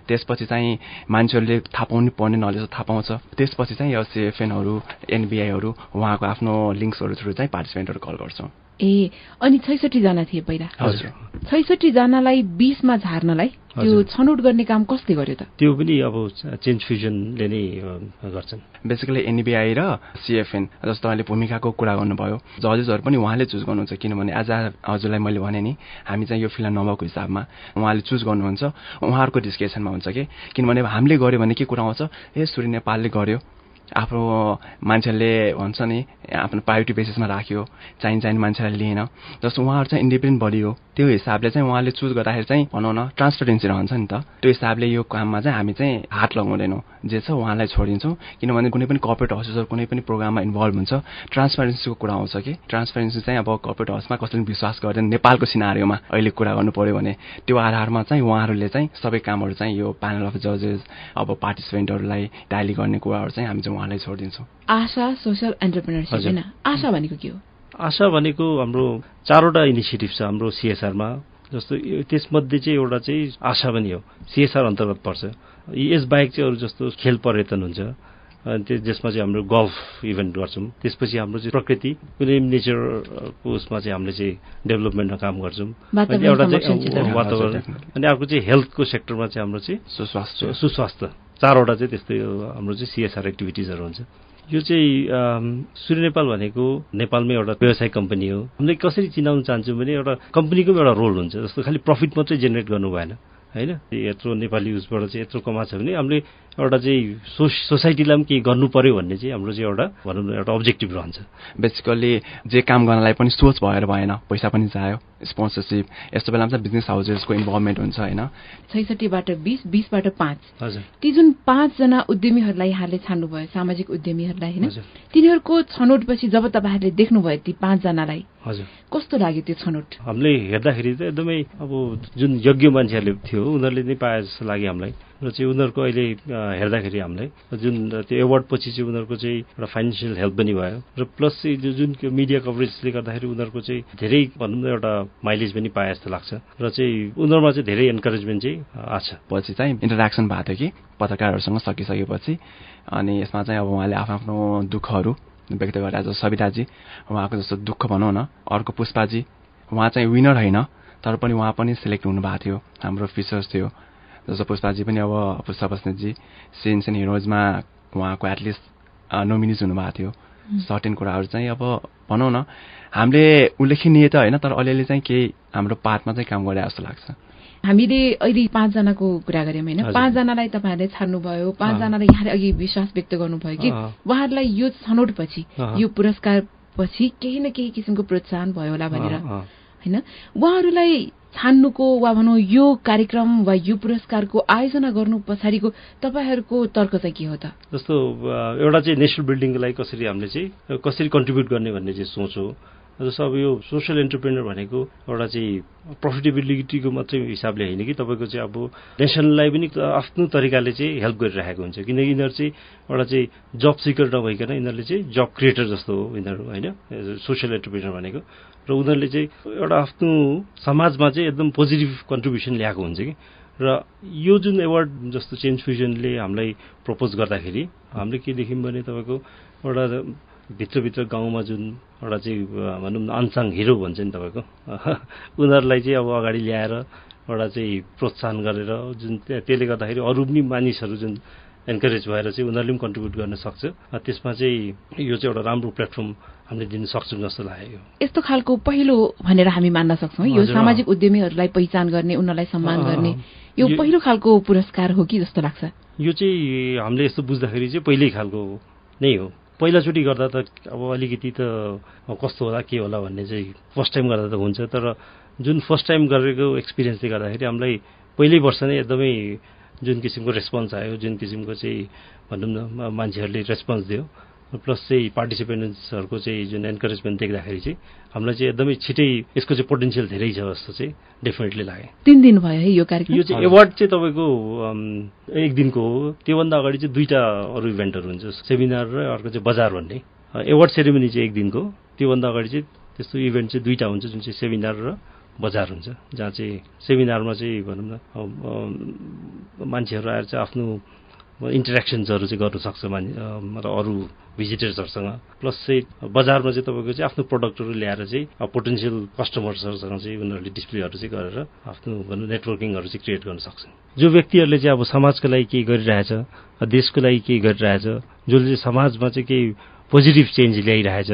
त्यसपछि चाहिँ मान्छेहरूले थाहा पाउनु पर्ने नलेज थाहा पाउँछ, त्यसपछि चाहिँ यो सिएफएनहरू एनबिआईहरू उहाँको आफ्नो लिङ्क्सहरू थ्रु चाहिँ पार्टिसिपेन्टहरू कल गर्छौँ। ए अनि 66 जना थिए पहिला? हजुर। 66 जनालाई 20 मा झार्नलाई त्यो छनौट गर्ने काम कसले गर्यो त? त्यो पनि अब चेन्ज फ्युजनले नै गर्छन्। बेसिकली एनबिआई र सिएफएन जस्तो अहिले भूमिकाको कुरा गर्नुभयो, जजेसहरू पनि उहाँले चुज गर्नुहुन्छ, किनभने आज हजुरलाई मैले भने नि हामी चाहिँ यो फिल्म नभएको हिसाबमा उहाँले चुज गर्नुहुन्छ, उहाँहरूको डिस्कसनमा हुन्छ कि किनभने हामीले गर्यो भने के कुरा आउँछ, सूर्य नेपालले गर्यो आफ्नो मान्छेले भन्छ नि आफ्नो प्रायोरिटी बेसिसमा राख्यो, चाहिने मान्छेलाई लिएन, जस्तो उहाँहरू चाहिँ इन्डिपेन्डेन्ट बडी हो, त्यो हिसाबले चाहिँ उहाँले चुज गर्दाखेरि चाहिँ भनौँ न ट्रान्सपेरेन्सी रहन्छ नि त। त्यो हिसाबले यो काममा चाहिँ हामी चाहिँ हात लगाउँदैनौँ, जे छ उहाँलाई छोडिदिन्छौँ, किनभने कुनै पनि कर्पोरेट हाउसेसहरू कुनै पनि प्रोग्राममा इन्भल्भ हुन्छ ट्रान्सपेरेन्सीको कुरा आउँछ कि ट्रान्सपेरेन्सी चाहिँ अब कर्पोरेट हाउसमा कसैले विश्वास गर्दैन, नेपालको सिनारीमा अहिले कुरा गर्नु पर्यो भने त्यो आधारमा चाहिँ उहाँहरूले चाहिँ सबै कामहरू चाहिँ यो प्यानल अफ जजेस अब पार्टिसिपेन्टहरूलाई ट्याली गर्ने कुराहरू चाहिँ हामी चाहिँ उहाँलाई छोडिदिन्छौँ। आशा सोशल एन्टरप्रेन्योरसिप हैन, आशा भनेको के हो? आशा भनेको हाम्रो 4वटा इनिसिएटिभ छ हाम्रो सिएसआरमा, जस्तो त्यसमध्ये चाहिँ एउटा चाहिँ आशा पनि हो, सिएसआर अन्तर्गत पर्छ। यसबाहेक चाहिँ अरू जस्तो खेल पर्यटन हुन्छ अनि जसमा चाहिँ हाम्रो गल्फ इभेन्ट गर्छौँ, त्यसपछि हाम्रो चाहिँ प्रकृति कुनै नेचरको उसमा चाहिँ हामीले चाहिँ डेभलपमेन्टमा काम गर्छौँ, एउटा चाहिँ वातावरण, अनि अर्को चाहिँ हेल्थको सेक्टरमा चाहिँ हाम्रो चाहिँ सुस्वास्थ्य 4वटा चाहिँ त्यस्तै हाम्रो चाहिँ सिएसआर एक्टिभिटिजहरू हुन्छ। यो चाहिँ सूर्य नेपाल भनेको नेपालमै एउटा व्यवसायिक कम्पनी हो। हामीले कसरी चिनाउन चाहन्छौँ भने एउटा कम्पनीको पनि एउटा रोल हुन्छ, जस्तो खालि प्रफिट मात्रै जेनेरेट गर्नु भएन होइन, यत्रो नेपाली युजबाट चाहिँ यत्रो कमाएको छ भने हामीले एउटा चाहिँ सोसाइटीलाई पनि केही गर्नु पर्यो भन्ने चाहिँ हाम्रो चाहिँ एउटा भनौँ न एउटा अब्जेक्टिभ रहन्छ। बेसिकली जे काम गर्नलाई पनि सोच भएर भएन, पैसा पनि चाहियो, स्पोन्सरसिप, यस्तो बेलामा चाहिँ बिजनेस हाउसेसको इन्भल्भमेन्ट हुन्छ होइन। 66 बाट 20, 20 बाट 5, हजुर, ती जुन 5 जना उद्यमीहरूलाई यहाँले छान्नुभयो, सामाजिक उद्यमीहरूलाई होइन, तिनीहरूको छनौटपछि जब तपाईँहरूले देख्नुभयो ती 5 जनालाई, हजुर, कस्तो लाग्यो त्यो छनौट? हामीले हेर्दाखेरि त एकदमै अब जुन योग्य मान्छेहरूले थियो उनीहरूले नै पाए जस्तो लाग्यो हामीलाई। र चाहिँ उनीहरूको अहिले हेर्दाखेरि हामीलाई जुन त्यो एवार्ड पछि चाहिँ उनीहरूको चाहिँ एउटा फाइनेन्सियल हेल्प पनि भयो र प्लस चाहिँ जुन मिडिया कभरेजले गर्दाखेरि उनीहरूको चाहिँ धेरै भनौँ न एउटा माइलेज पनि पाए जस्तो लाग्छ र चाहिँ उनीहरूमा चाहिँ धेरै एन्करेजमेन्ट चाहिँ आछ। पछि चाहिँ इन्टरेक्सन भएको थियो कि पत्रकारहरूसँग सकिसकेपछि अनि यसमा चाहिँ अब उहाँले आफ्नो दुःखहरू व्यक्त गरे। जस्तो सविताजी उहाँको जस्तो दुःख भनौँ न, अर्को पुष्पाजी उहाँ चाहिँ विनर होइन तर पनि उहाँ पनि सिलेक्ट हुनुभएको थियो, हाम्रो फिचर्स थियो। जस्तो पुष्पाजी पनि अब पुष्पा बस्नेतजी सिन्स एन्ड हिरोजमा उहाँको एटलिस्ट नोमिनिज हुनुभएको थियो। सर्टेन कुराहरू चाहिँ अब भनौँ न हामीले उल्लेखनीय त होइन तर अलिअलि चाहिँ केही हाम्रो पार्टमा चाहिँ काम गरे जस्तो लाग्छ। हामीले अहिले 5 जनाको कुरा गर्यौं हैन, 5 जनालाई तपाईहरुले छान्नुभयो, 5 जनालाई यहाँले अघि विश्वास व्यक्त गर्नुभयो कि उहाँहरुलाई यो छनौटपछि यो पुरस्कार पछि केही न केही किसिमको प्रोत्साहन भयो होला भनेर हैन। उहाँहरुलाई छान्नुको वा भनौं यो कार्यक्रम वा यो पुरस्कारको आयोजना गर्नु पछाडिको तपाईहरुको तर्क चाहिँ के हो त? जस्तो एउटा चाहिँ नेशनल बिल्डिङको लागि कसरी कन्ट्रिब्युट गर्ने भन्ने चाहिँ सोच हो। जस्तो अब यो सोशल एन्टरप्रेन्योर भनेको एउटा चाहिँ प्रफिटेबिलिटीको मात्रै हिसाबले होइन कि तपाईको चाहिँ अब नेसनलाई पनि आफ्नो तरिकाले चाहिँ हेल्प गरिरहेको हुन्छ, किनकि यिनीहरू चाहिँ एउटा चाहिँ जब सिकर नभइकन यिनीहरूले चाहिँ जब क्रिएटर जस्तो हो यिनीहरू होइन, सोशल एन्टरप्रेन्योर भनेको। र उनीहरूले चाहिँ एउटा आफ्नो समाजमा चाहिँ एकदम पोजिटिभ कन्ट्रिब्युसन ल्याएको हुन्छ कि। र यो जुन एवार्ड जस्तो चेन्ज फ्युजनले हामीलाई प्रपोज गर्दाखेरि हामीले के देख्यौँ भने तपाईँको एउटा भित्रभित्र गाउँमा जुन एउटा चाहिँ भनौँ न अनसाङ हिरो भन्छ नि तपाईँको उनीहरूलाई चाहिँ अब अगाडि ल्याएर एउटा चाहिँ प्रोत्साहन गरेर जुन त्यसले गर्दाखेरि अरू पनि मानिसहरू जुन एन्करेज भएर चाहिँ उनीहरूले पनि कन्ट्रिब्युट गर्न सक्छ। त्यसमा चाहिँ यो चाहिँ एउटा राम्रो प्लेटफर्म हामीले दिन सक्छौँ जस्तो लाग्यो। यस्तो खालको पहिलो भनेर हामी मान्न सक्छौँ यो सामाजिक उद्यमीहरूलाई पहिचान गर्ने, उनीहरूलाई सम्मान गर्ने यो पहिलो खालको पुरस्कार हो कि जस्तो लाग्छ। यो चाहिँ हामीले यस्तो बुझ्दाखेरि चाहिँ पहिल्यै खालको नै हो। पहिलाचोटि गर्दा त अब अलिकति त कस्तो होला के होला भन्ने चाहिँ फर्स्ट टाइम गर्दा त हुन्छ, तर जुन फर्स्ट टाइम गरेको एक्सपिरियन्सले गर्दाखेरि हामीलाई पहिल्यै वर्ष नै एकदमै जुन किसिमको रेस्पोन्स आयो, जुन किसिमको चाहिँ भनौँ न मान्छेहरूले रेस्पोन्स दियो, प्लस चाहिँ पार्टिसिपेन्ट्सहरूको चाहिँ जुन एन्करेजमेन्ट देख्दाखेरि चाहिँ हामीलाई चाहिँ एकदमै छिटै यसको चाहिँ पोटेन्सियल धेरै छ जस्तो चाहिँ डेफिनेटली लाग्यो। 3 दिन भयो है यो कार्यक्रम? यो चाहिँ एवार्ड चाहिँ तपाईँको 1 दिनको हो। त्योभन्दा अगाडि चाहिँ 2टा अरू इभेन्टहरू हुन्छ, सेमिनार र अर्को चाहिँ बजार भन्ने। एवार्ड सेरेमनी चाहिँ 1 दिनको, त्योभन्दा अगाडि चाहिँ त्यस्तो इभेन्ट चाहिँ 2टा हुन्छ जुन चाहिँ सेमिनार र बजार हुन्छ, जहाँ चाहिँ सेमिनारमा चाहिँ भनौँ न मान्छेहरू आएर चाहिँ आफ्नो इन्टरेक्सन्सहरू चाहिँ गर्नु सक्छ र अरू भिजिटर्सहरूसँग। प्लस चाहिँ बजारमा चाहिँ तपाईँको चाहिँ आफ्नो प्रडक्टहरू ल्याएर चाहिँ पोटेन्सियल कस्टमर्सहरूसँग चाहिँ उनीहरूले डिस्प्लेहरू चाहिँ गरेर आफ्नो भनौँ नेटवर्किङहरू चाहिँ क्रिएट गर्न सक्छन्। जो व्यक्तिहरूले चाहिँ अब समाजको लागि केही गरिरहेछ, देशको लागि केही गरिरहेछ, जसले चाहिँ समाजमा चाहिँ केही पोजिटिभ चेन्ज ल्याइरहेछ,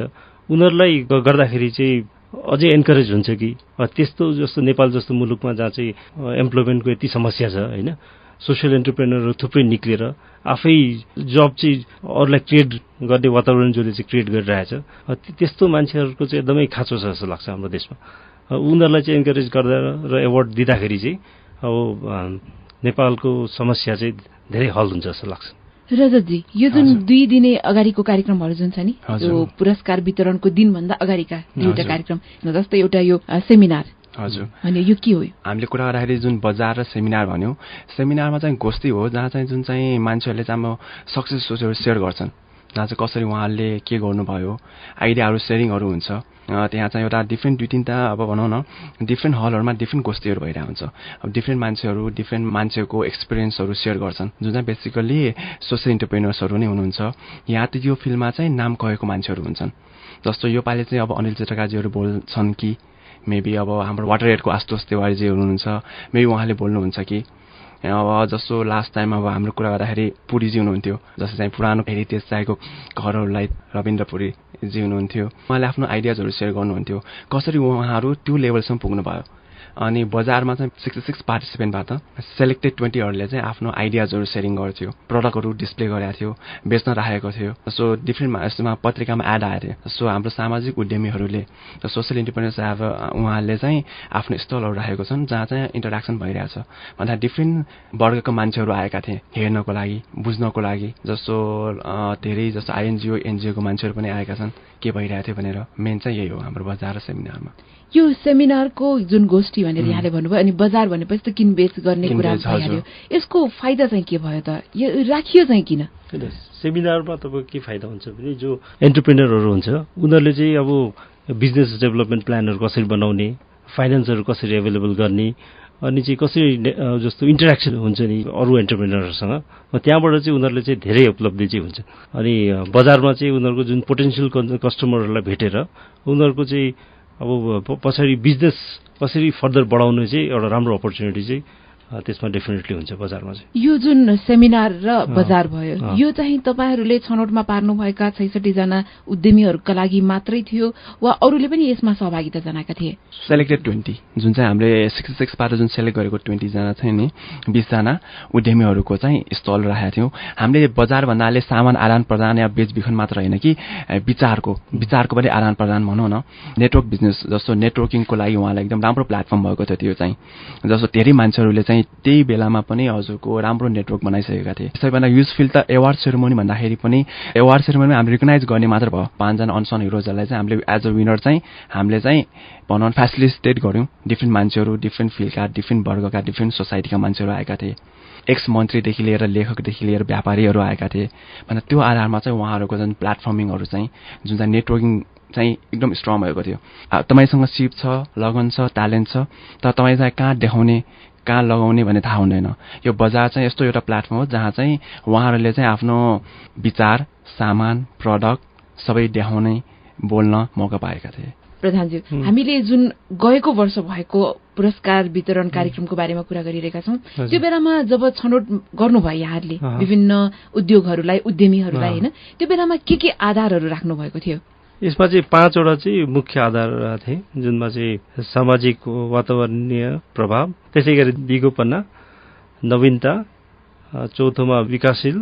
उनीहरूलाई गर्दाखेरि चाहिँ अझै एन्करेज हुन्छ कि त्यस्तो जस्तो नेपाल जस्तो मुलुकमा जहाँ चाहिँ एम्प्लोइमेन्टको यति समस्या छ होइन, सोसियल एन्टरप्रेन्योरहरू थुप्रै निक्लेर आफै जब चाहिँ अरूलाई क्रिएट गर्ने वातावरण जसले चाहिँ क्रिएट गरिरहेछ, त्यस्तो मान्छेहरूको चाहिँ एकदमै खाँचो छ जस्तो लाग्छ हाम्रो देशमा। उनीहरूलाई चाहिँ एन्करेज गर्दा र एवार्ड दिँदाखेरि चाहिँ अब नेपालको समस्या चाहिँ धेरै हल हुन्छ जस्तो लाग्छ। रजतजी, यो जुन 2 दिने अगाडिको कार्यक्रमहरू जुन छ नि, यो पुरस्कार वितरणको दिनभन्दा अगाडिका 2टा कार्यक्रम, जस्तै एउटा यो सेमिनार हजुर अनि यो के हो? हामीले कुरा गर्दाखेरि जुन बजार र सेमिनार भन्यो, सेमिनारमा चाहिँ गोष्ठी हो जहाँ चाहिँ जुन चाहिँ मान्छेहरूले चाहिँ अब सक्सेस स्टोरीहरू सेयर गर्छन्, जहाँ चाहिँ कसरी उहाँहरूले के गर्नुभयो, आइडियाहरू सेयरिङहरू हुन्छ। त्यहाँ चाहिँ एउटा डिफ्रेन्ट 2-3टा अब भनौँ न डिफ्रेन्ट हलहरूमा डिफ्रेन्ट गोष्ठीहरू भइरहेको हुन्छ। अब डिफ्रेन्ट मान्छेको एक्सपिरियन्सहरू सेयर गर्छन्, जुन चाहिँ बेसिकल्ली सोसियल इन्टरप्रेन्योर्सहरू नै हुनुहुन्छ। यहाँ त यो फिल्डमा चाहिँ नाम कहेको मान्छेहरू हुन्छन्। जस्तो यो पालि चाहिँ अब अनिल चित्रकाजीहरू बोल्छन् कि मेबी अब हाम्रो वाटर एडको आशुतोष तिवारीजी हुनुहुन्छ, मेबी उहाँले बोल्नुहुन्छ कि अब जस्तो लास्ट टाइम अब हाम्रो कुरा गर्दाखेरि पुरीजी हुनुहुन्थ्यो, जस्तो चाहिँ पुरानो हेरिटेज चाहिएको घरहरूलाई रविन्द्र पुरीजी हुनुहुन्थ्यो, उहाँले आफ्नो आइडियाजहरू सेयर गर्नुहुन्थ्यो, कसरी उहाँहरू त्यो लेभलसम्म पुग्नुभयो। अनि बजारमा चाहिँ 66 पार्टिसिपेन्टबाट सेलेक्टेड 20हरूले चाहिँ आफ्नो आइडियाजहरू सेयरिङ गर्थ्यो, प्रडक्टहरू डिस्प्ले गरेको थियो, बेच्न राखेको थियो। सो डिफ्रेन्ट यसमा पत्रिकामा एड आएको थियो। सो हाम्रो सामाजिक उद्यमीहरूले सोसियल इन्टरप्रेन्योर्स उहाँहरूले चाहिँ आफ्नो स्टलहरू राखेको छन् जहाँ चाहिँ इन्टरेक्सन भइरहेछ। भन्दा डिफ्रेन्ट वर्गका मान्छेहरू आएका थिए हेर्नको लागि, बुझ्नको लागि। जस्तो धेरै जस्तो एनजिओको मान्छेहरू पनि आएका छन् के भइरहेको थियो भनेर। मेन चाहिँ यही हो हाम्रो बजार र सेमिनारमा। यो सेमिनारको जुन गोष्ठी भनेर यहाँले भन्नुभयो अनि बजार भनेपछि त किनबेच गर्ने कुरा भइहाल्यो, यसको फाइदा चाहिँ के भयो त? यो राखियो चाहिँ किन? सेमिनारमा तपाईँको के फाइदा हुन्छ भने जो एन्टरप्रेनरहरू हुन्छ उनीहरूले चाहिँ अब बिजनेस डेभलपमेन्ट प्लानहरू कसरी बनाउने, फाइनेन्सहरू कसरी एभाइलेबल गर्ने, अनि चाहिँ कसरी जस्तो इन्टरेक्सन हुन्छ नि अरू एन्टरप्रेनरहरूसँग, त्यहाँबाट चाहिँ उनीहरूले चाहिँ धेरै उपलब्धि चाहिँ हुन्छ। अनि बजारमा चाहिँ उनीहरूको जुन पोटेन्सियल कस्टमरहरूलाई भेटेर उनीहरूको चाहिँ अब पछाडि बिजनेस कसरी फर्दर बढाउने चाहिँ एउटा राम्रो अपर्च्युनिटी चाहिँ त्यसमा डेफिनेटली हुन्छ बजारमा चाहिँ। यो जुन सेमिनार र बजार भयो, यो चाहिँ तपाईँहरूले छनौटमा पार्नुभएका 66 जना उद्यमीहरूका लागि मात्रै थियो वा अरूले पनि यसमा सहभागिता जनाएका थिए? सेलेक्टेड 20 जुन चाहिँ हामीले 66 बाट जुन सेलेक्ट गरेको 20 जना चाहिँ नि 20 जना उद्यमीहरूको चाहिँ स्टल राखेका थियौँ। हामीले बजार भन्नाले सामान आदान प्रदान या बेचबिखन मात्र होइन कि विचारको पनि आदान प्रदान भनौँ न, नेटवर्क बिजनेस जस्तो नेटवर्किङको लागि उहाँलाई एकदम राम्रो प्लेटफर्म भएको थियो। त्यो चाहिँ जस्तो धेरै मान्छेहरूले चाहिँ त्यही बेलामा पनि हजुरको राम्रो नेटवर्क बनाइसकेका थिए। सबैभन्दा युजफुल त एवार्ड सेरेमनी भन्दाखेरि पनि एवार्ड सेरेमनीमा हामीले रिकगनाइज गर्ने मात्र भयो। 5 जना अनसन हिरोजहरूलाई चाहिँ हामीले एज अ विनर चाहिँ हामीले चाहिँ भनौँ फेसिलिटेट गऱ्यौँ। डिफ्रेन्ट मान्छेहरू, डिफ्रेन्ट फिल्डका, डिफ्रेन्ट वर्गका, डिफ्रेन्ट सोसाइटीका मान्छेहरू आएका थिए। एक्स मन्त्रीदेखि लिएर लेखकदेखि लिएर व्यापारीहरू आएका थिए। भने त्यो आधारमा चाहिँ उहाँहरूको जुन प्लेटफर्मिङहरू चाहिँ जुन चाहिँ नेटवर्किङ चाहिँ एकदम स्ट्रङ भएको थियो। तपाईँसँग सिप छ, लगन छ, ट्यालेन्ट छ, तर तपाईँ चाहिँ कहाँ देखाउने, कहाँ लगाउने भन्ने थाहा हुँदैन। यो बजार चाहिँ यस्तो एउटा प्लेटफर्म हो जहाँ चाहिँ उहाँहरूले चाहिँ आफ्नो विचार, सामान, प्रडक्ट सबै देखाउने, बोल्न मौका पाएका थिए। प्रधानजी, हामीले जुन गएको वर्ष भएको पुरस्कार वितरण कार्यक्रमको बारेमा कुरा गरिरहेका छौँ, त्यो बेलामा जब छनौट गर्नुभयो यहाँहरूले विभिन्न उद्योगहरूलाई, उद्यमीहरूलाई, होइन, त्यो बेलामा के आधारहरू राख्नु भएको थियो? यसमा चाहिँ 5 वटा चाहिँ मुख्य आधार थिए, जुनमा चाहिँ सामाजिक वातावरणीय प्रभाव, त्यसै गरी दिगोपना, नवीनता, चौथोमा विकासशील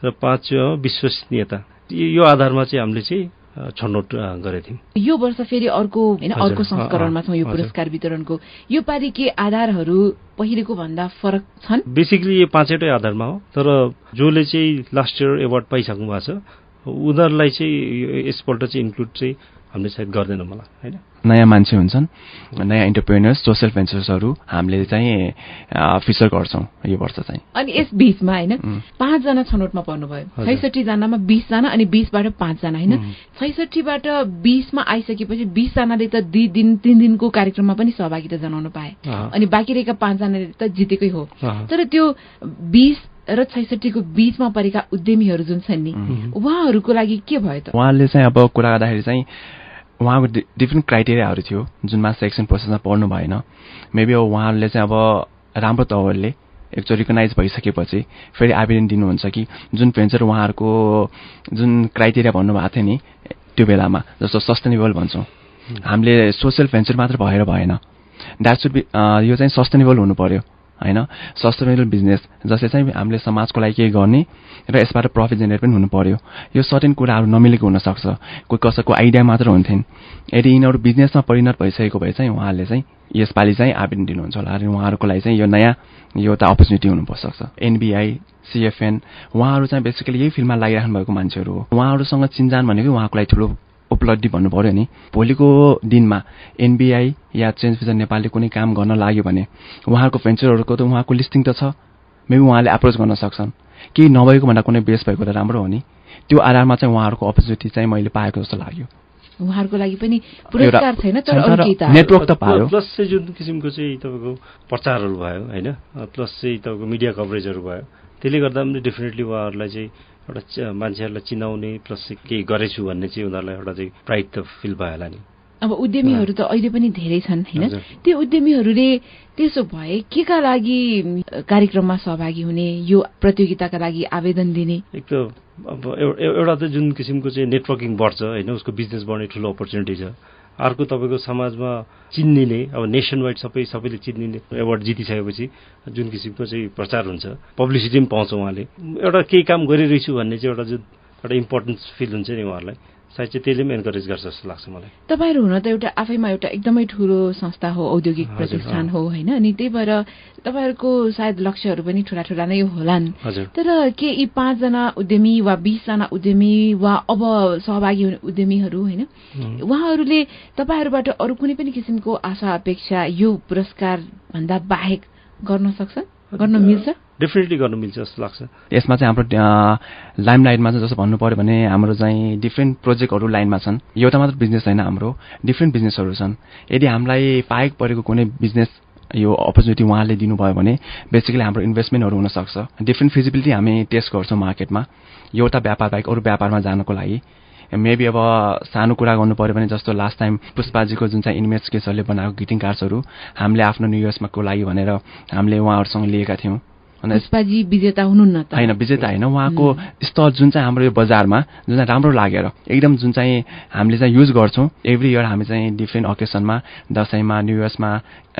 र 5औं विश्वसनीयता। यो आधारमा चाहिँ हामीले चाहिँ छनौट गरेका थियौँ। यो वर्ष फेरि अर्को संस्करणमा छौँ यो पुरस्कार वितरणको। यो पालि के आधारहरू पहिलेको भन्दा फरक छन्? बेसिकली यो 5वटै आधारमा हो, तर जसले चाहिँ लास्ट इयर एवार्ड पाइसक्नु भएको छ उनीहरूलाई चाहिँ यसपल्ट चाहिँ इन्क्लुड चाहिँ हामीले सायद गर्दैनौँ होला, होइन। नयाँ मान्छे हुन्छन्, नयाँ एन्टरप्रेनर्स, सोसल भेन्चर्सहरू हामीले चाहिँ फिचर गर्छौँ यो वर्ष चाहिँ। अनि यस बीचमा होइन 5 जना छनौटमा पर्नुभयो, 66 जनामा 20 जना अनि 20 बाट 5 जना, होइन। 66 बाट 20 मा आइसकेपछि 20 जनाले त 3 दिनको कार्यक्रममा पनि सहभागिता जनाउन पाए, अनि बाँकी रहेका 5 जनाले त जितेकै हो। तर त्यो 20 र 66 को बीचमा परेका उद्यमीहरू जुन छन् नि, उहाँहरूको लागि के भयो त? उहाँले चाहिँ अब कुरा गर्दाखेरि चाहिँ उहाँको डिफ्रेन्ट क्राइटेरियाहरू थियो जुनमा सेलेक्सन प्रोसेसमा पर्नु भएन। मेबी अब उहाँहरूले चाहिँ अब राम्रो तवरले एकचोटि रिकगनाइज भइसकेपछि फेरि आवेदन दिनुहुन्छ कि जुन भेन्चर उहाँहरूको जुन क्राइटेरिया भन्नुभएको थियो नि त्यो बेलामा, जस्तो सस्टेनेबल भन्छौँ हामीले, सोसल भेन्चर मात्र भएर भएन, द्याट सुड बी यो चाहिँ सस्टेनेबल हुनु पर्यो, होइन। सस्टेनेबल बिजनेस जसले चाहिँ हामीले समाजको लागि केही गर्ने र यसबाट प्रफिट जेनेरेट पनि हुनु पर्यो। यो सर्टेन कुराहरू नमिलेको हुनसक्छ, कोही कसैको आइडिया मात्र हुन्थेन। यदि यिनीहरू बिजनेसमा परिणत भइसकेको भए चाहिँ उहाँहरूले चाहिँ यसपालि चाहिँ आवेदन दिनुहुन्छ होला। अनि उहाँहरूको लागि चाहिँ यो नयाँ एउटा अपर्च्युनिटी हुनसक्छ। एनबिआई, सिएफएन उहाँहरू चाहिँ बेसिकली यही फिल्डमा लागिराख्नु भएको मान्छेहरू हो। उहाँहरूसँग चिन्जान भनेको उहाँको लागि ठुलो उपलब्धि भन्नु पर्यो नि। भोलिको दिनमा एनबिआई या चेन्ज भिजन नेपालले कुनै काम गर्न लाग्यो भने उहाँहरूको भेन्चरहरूको त उहाँको लिस्टिङ त छ, मेबी उहाँले एप्रोच गर्न सक्छन्। केही नभएको भन्दा कुनै बेस भएको त राम्रो हो नि। त्यो आधारमा चाहिँ उहाँहरूको अपर्च्युनिटी चाहिँ मैले पाएको जस्तो लाग्यो। उहाँहरूको लागि पनि पुरस्कार छैन, तर नेटवर्क त पायो। प्लस चाहिँ जुन किसिमको चाहिँ तपाईँको प्रचारहरू भयो, होइन, प्लस चाहिँ तपाईँको मिडिया कभरेजहरू भयो, त्यसले गर्दा पनि डेफिनेटली उहाँहरूलाई चाहिँ एउटा मान्छेहरूलाई चिनाउने प्लस केही गरेछु भन्ने चाहिँ उनीहरूलाई एउटा चाहिँ प्राइड त फिल भयो होला नि। अब उद्यमीहरू त अहिले पनि धेरै छन्, होइन। त्यो उद्यमीहरूले त्यसो भए के का लागि कार्यक्रममा सहभागी हुने, यो प्रतियोगिताका लागि आवेदन दिने? एक त अब एउटा त जुन किसिमको चाहिँ नेटवर्किङ बढ्छ, होइन, उसको बिजनेस बढ्ने ठुलो अपर्च्युनिटी छ। अर्को तपाईँको समाजमा चिन्निने, अब नेसन वाइड सबैले चिन्निने एवार्ड जितिसकेपछि जुन किसिमको चाहिँ प्रचार हुन्छ, पब्लिसिटी पनि पाउँछ उहाँले। एउटा केही काम गरिरहेछु भन्ने चाहिँ एउटा इम्पोर्टेन्स फिल हुन्छ नि उहाँहरूलाई। सायद चाहिँ त्यसले पनि एन्करेज गर्छ जस्तो लाग्छ मलाई। तपाईहरु हुन त एउटा आफैमा एउटा एकदमै ठूलो संस्था हो, औद्योगिक प्रतिष्ठान हो हैन, अनि त्यही भएर तपाईहरुको सायद लक्ष्यहरु पनि ठूला नै होलान्। तर के यी 5 जना उद्यमी वा 20 जना उद्यमी वा अब सहभागी हुने उद्यमीहरु हैन, उहाँहरुले तपाईहरुबाट अरु कुनै पनि किसिमको आशा अपेक्षा यो पुरस्कार भन्दा बाहेक गर्न सक्छन्, गर्न मिल्छ? डेफिनेटली गर्न मिल्छ जस्तो लाग्छ। यसमा चाहिँ हाम्रो लाइमलाइटमा चाहिँ जस्तो भन्नु पर्यो भने हाम्रो चाहिँ डिफ्रेन्ट प्रोजेक्टहरू लाइनमा छन्। एउटा मात्र बिजनेस होइन, हाम्रो डिफ्रेन्ट बिजनेसहरू छन्। यदि हामीलाई पाएको परेको कुनै बिजनेस यो अपर्च्युनिटी उहाँले दिनुभयो भने बेसिकली हाम्रो इन्भेस्टमेन्टहरू हुनसक्छ। डिफ्रेन्ट फिजिबिलिटी हामी टेस्ट गर्छौँ मार्केटमा, एउटा व्यापार बाहेक अरू व्यापारमा जानको लागि। मेबी अब सानो कुरा गर्नु पर्यो भने जस्तो लास्ट टाइम पुष्पाजीको जुन चाहिँ इन्भेस्ट केसहरूले बनाएको ग्रिटिङ कार्ड्सहरू हामीले आफ्नो न्यू इयर्समा को लागि भनेर हामीले उहाँहरूसँग लिएका थियौँ। पुष्पाजी विजेता हुनुहुन्न त? होइन, विजेता होइन, उहाँको स्टल जुन चाहिँ हाम्रो यो बजारमा जुन चाहिँ राम्रो लागेर एकदम जुन चाहिँ हामीले चाहिँ युज गर्छौँ एभ्री इयर, हामी चाहिँ डिफ्रेन्ट अकेसनमा दसैँमा न्यू इयर्समा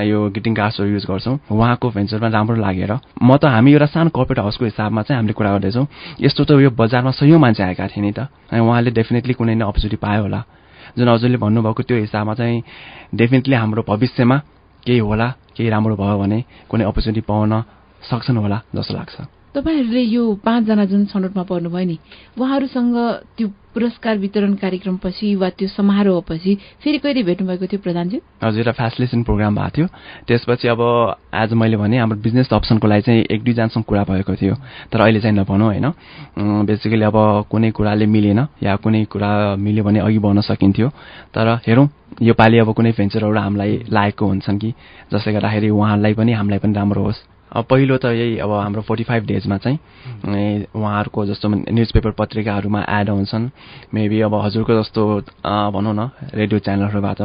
यो ग्रिटिङ कार्ड्सहरू युज गर्छौँ। उहाँको भेन्चरमा राम्रो लागेर म त हामी एउटा सानो कर्पोरेट हाउसको हिसाबमा चाहिँ हामीले कुरा गर्दैछौँ। यस्तो त यो बजारमा सयौँ मान्छे आएका थिए नि त, अनि उहाँले डेफिनेटली कुनै न अपर्च्युनिटी पायो होला। जुन हजुरले भन्नुभएको त्यो हिसाबमा चाहिँ डेफिनेटली हाम्रो भविष्यमा केही होला, केही राम्रो भयो भने कुनै अपर्च्युनिटी पाउन सक्छन् होला जस्तो लाग्छ। तपाईहरुले यो 5 जना जुन छनौटमा पर्नुभयो नि, उहाँहरूसँग त्यो पुरस्कार वितरण कार्यक्रमपछि वा त्यो समारोहपछि फेरि कहिले भेट्नुभएको थियो प्रधानजी? हजुर, एउटा फ्यासिलिटेसन प्रोग्राम भएको थियो। त्यसपछि अब आज मैले भने हाम्रो बिजनेस अप्सनको लागि चाहिँ 1-2 जनासँग कुरा भएको थियो, तर अहिले चाहिँ नभनौँ होइन। बेसिकली अब कुनै कुराले मिलेन या कुनै कुरा मिल्यो भने अघि बढ्न सकिन्थ्यो, तर हेरौँ योपालि अब कुनै भेन्चरहरू हामीलाई लागेको हुन्छन् कि, जसले गर्दाखेरि उहाँहरूलाई पनि हामीलाई पनि राम्रो होस्। पहिलो त यही अब हाम्रो 45 डेजमा चाहिँ उहाँहरूको जस्तो न्युज पेपर पत्रिकाहरूमा एड हुन्छन्, मेबी अब हजुरको जस्तो भनौँ न रेडियो च्यानलहरूबाट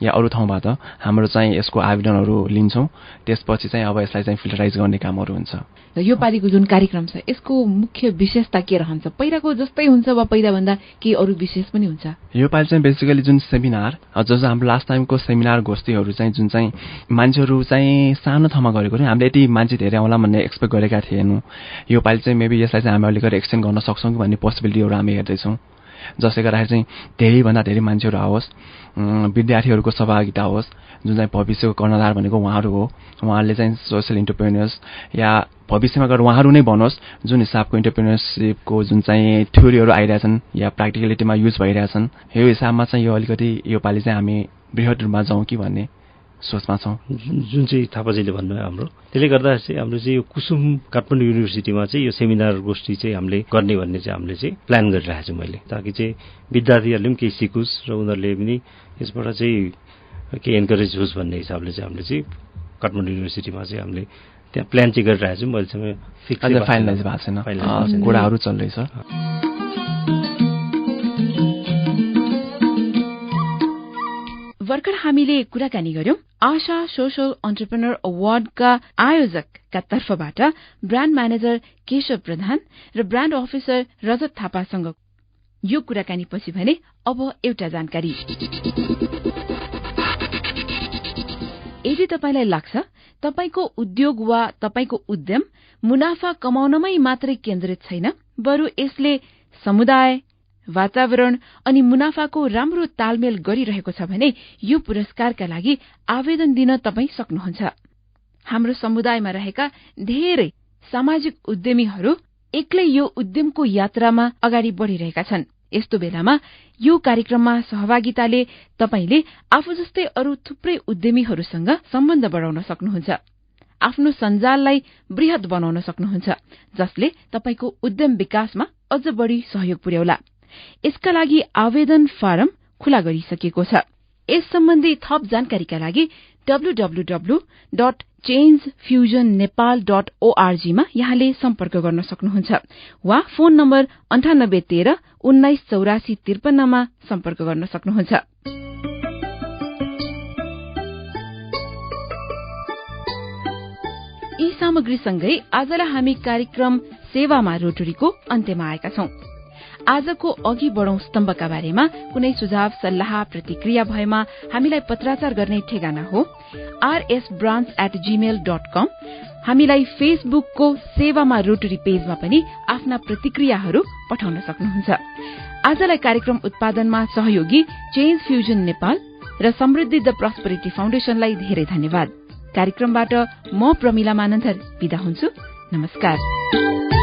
या अरू ठाउँबाट हाम्रो चाहिँ यसको आवेदनहरू लिन्छौँ। त्यसपछि चाहिँ अब यसलाई चाहिँ फिल्टराइज गर्ने कामहरू हुन्छ। यो पालिको जुन कार्यक्रम छ यसको मुख्य विशेषता के रहन्छ? पहिलाको जस्तै हुन्छ वा पहिलाभन्दा केही अरू विशेष पनि हुन्छ? यो पालि चाहिँ बेसिकली जुन सेमिनार, जस्तो हाम्रो लास्ट टाइमको सेमिनार गोष्ठीहरू चाहिँ जुन चाहिँ मान्छेहरू चाहिँ सानो ठाउँमा गरेको थियो, हामीले यति मान्छे धेरै आउला भन्ने एक्सपेक्ट गरेका थिएनौँ। यो पालि चाहिँ मेबी यसलाई चाहिँ हामी अलिकति एक्सटेन्ड गर्न सक्छौँ कि भन्ने पोसिबिलिटीहरू हामी हेर्दैछौँ, जसले गर्दाखेरि चाहिँ धेरैभन्दा धेरै मान्छेहरू आओस्, विद्यार्थीहरूको सहभागिता होस्। जुन चाहिँ भविष्यको कर्णधार भनेको उहाँहरू हो, उहाँहरूले चाहिँ सोसियल इन्टरप्रेन्योर्स या भविष्यमा गएर उहाँहरू नै भनोस् जुन हिसाबको इन्टरप्रेन्योरसिपको जुन चाहिँ थ्योरीहरू आइरहेछन् या प्र्याक्टिकलिटीमा युज भइरहेछन्, यो हिसाबमा चाहिँ यो अलिकति योपालि चाहिँ हामी बृहत रूपमा जाउँ कि भन्ने सोचमा छौँ। जुन चाहिँ थापाजीले भन्नुभयो हाम्रो, त्यसले गर्दा चाहिँ हाम्रो चाहिँ यो कुसुम काठमाडौँ युनिभर्सिटीमा चाहिँ यो सेमिनार गोष्ठी चाहिँ हामीले गर्ने भन्ने चाहिँ हामीले चाहिँ प्लान गरिरहेको छु मैले, ताकि चाहिँ विद्यार्थीहरूले पनि केही सिकोस् र उनीहरूले पनि यसबाट चाहिँ केही एन्करेज होस् भन्ने हिसाबले चाहिँ हामीले चाहिँ काठमाडौँ युनिभर्सिटीमा चाहिँ हामीले त्यहाँ प्लान चाहिँ गरिरहेको छु। मैले चाहिँ फिक्स फाइनलाइज भएको छैन, कुराहरू चल्दैछ। भर्खर हामीले कुराकानी गर्यौं आशा सोशल एन्टरप्रेन्योर अवार्डका आयोजकका तर्फबाट ब्रान्ड म्यानेजर केशव प्रधान र ब्रान्ड अफिसर रजत थापासँग। यो कुराकानी पछि भने अब एउटा जानकारी। यदि तपाईलाई लाग्छ तपाईको उद्योग वा तपाईको उद्यम मुनाफा कमाउनमै मात्रै केन्द्रित छैन, बरु यसले समुदाय, वातावरण अनि मुनाफाको राम्रो तालमेल गरिरहेको छ भने यो पुरस्कारका लागि आवेदन दिन तपाई सक्नुहुन्छ। हाम्रो समुदायमा रहेका धेरै सामाजिक उद्यमीहरू एक्लै यो उद्यमको यात्रामा अगाडि बढ़िरहेका छन्। यस्तो बेलामा यो कार्यक्रममा सहभागिताले तपाईले आफू जस्तै अरू थुप्रै उद्यमीहरूसँग सम्बन्ध बढाउन सक्नुहुन्छ, आफ्नो सञ्जाललाई बृहत बनाउन सक्नुहुन्छ, जसले तपाईको उद्यम विकासमा अझ बढ़ी सहयोग पुर्याउला। यसका लागि आवेदन फारम खुला गरिसकिएको छ। यस सम्बन्धी थप जानकारीका लागि www.changefusionnepal.org मा यहाँले सम्पर्क गर्न सक्नुहुन्छ वा फोन नम्बर 9813 198453 मा सम्पर्क गर्न सक्नुहुन्छ। यी सामग्रीसँगै आजलाई हामी कार्यक्रम सेवामा रोटरीको अन्त्यमा आएका छौं। आजको अघि बढ़ौं स्तम्भका बारेमा कुनै सुझाव सल्लाह प्रतिक्रिया भएमा हामीलाई पत्राचार गर्ने ठेगाना हो rsbranch@gmail.com। हामीलाई फेसबुकको सेवामा रोटरी पेजमा पनि आफ्ना प्रतिक्रियाहरू पठाउन सक्नुहुन्छ। आजलाई कार्यक्रम उत्पादनमा सहयोगी चेन्ज फ्युजन नेपाल र समृद्धि द प्रस्पेरिटी फाउन्डेशनलाई धेरै धन्यवाद। कार्यक्रमबाट म प्रमिला मानन्धर बिदा हुन्छु। नमस्कार।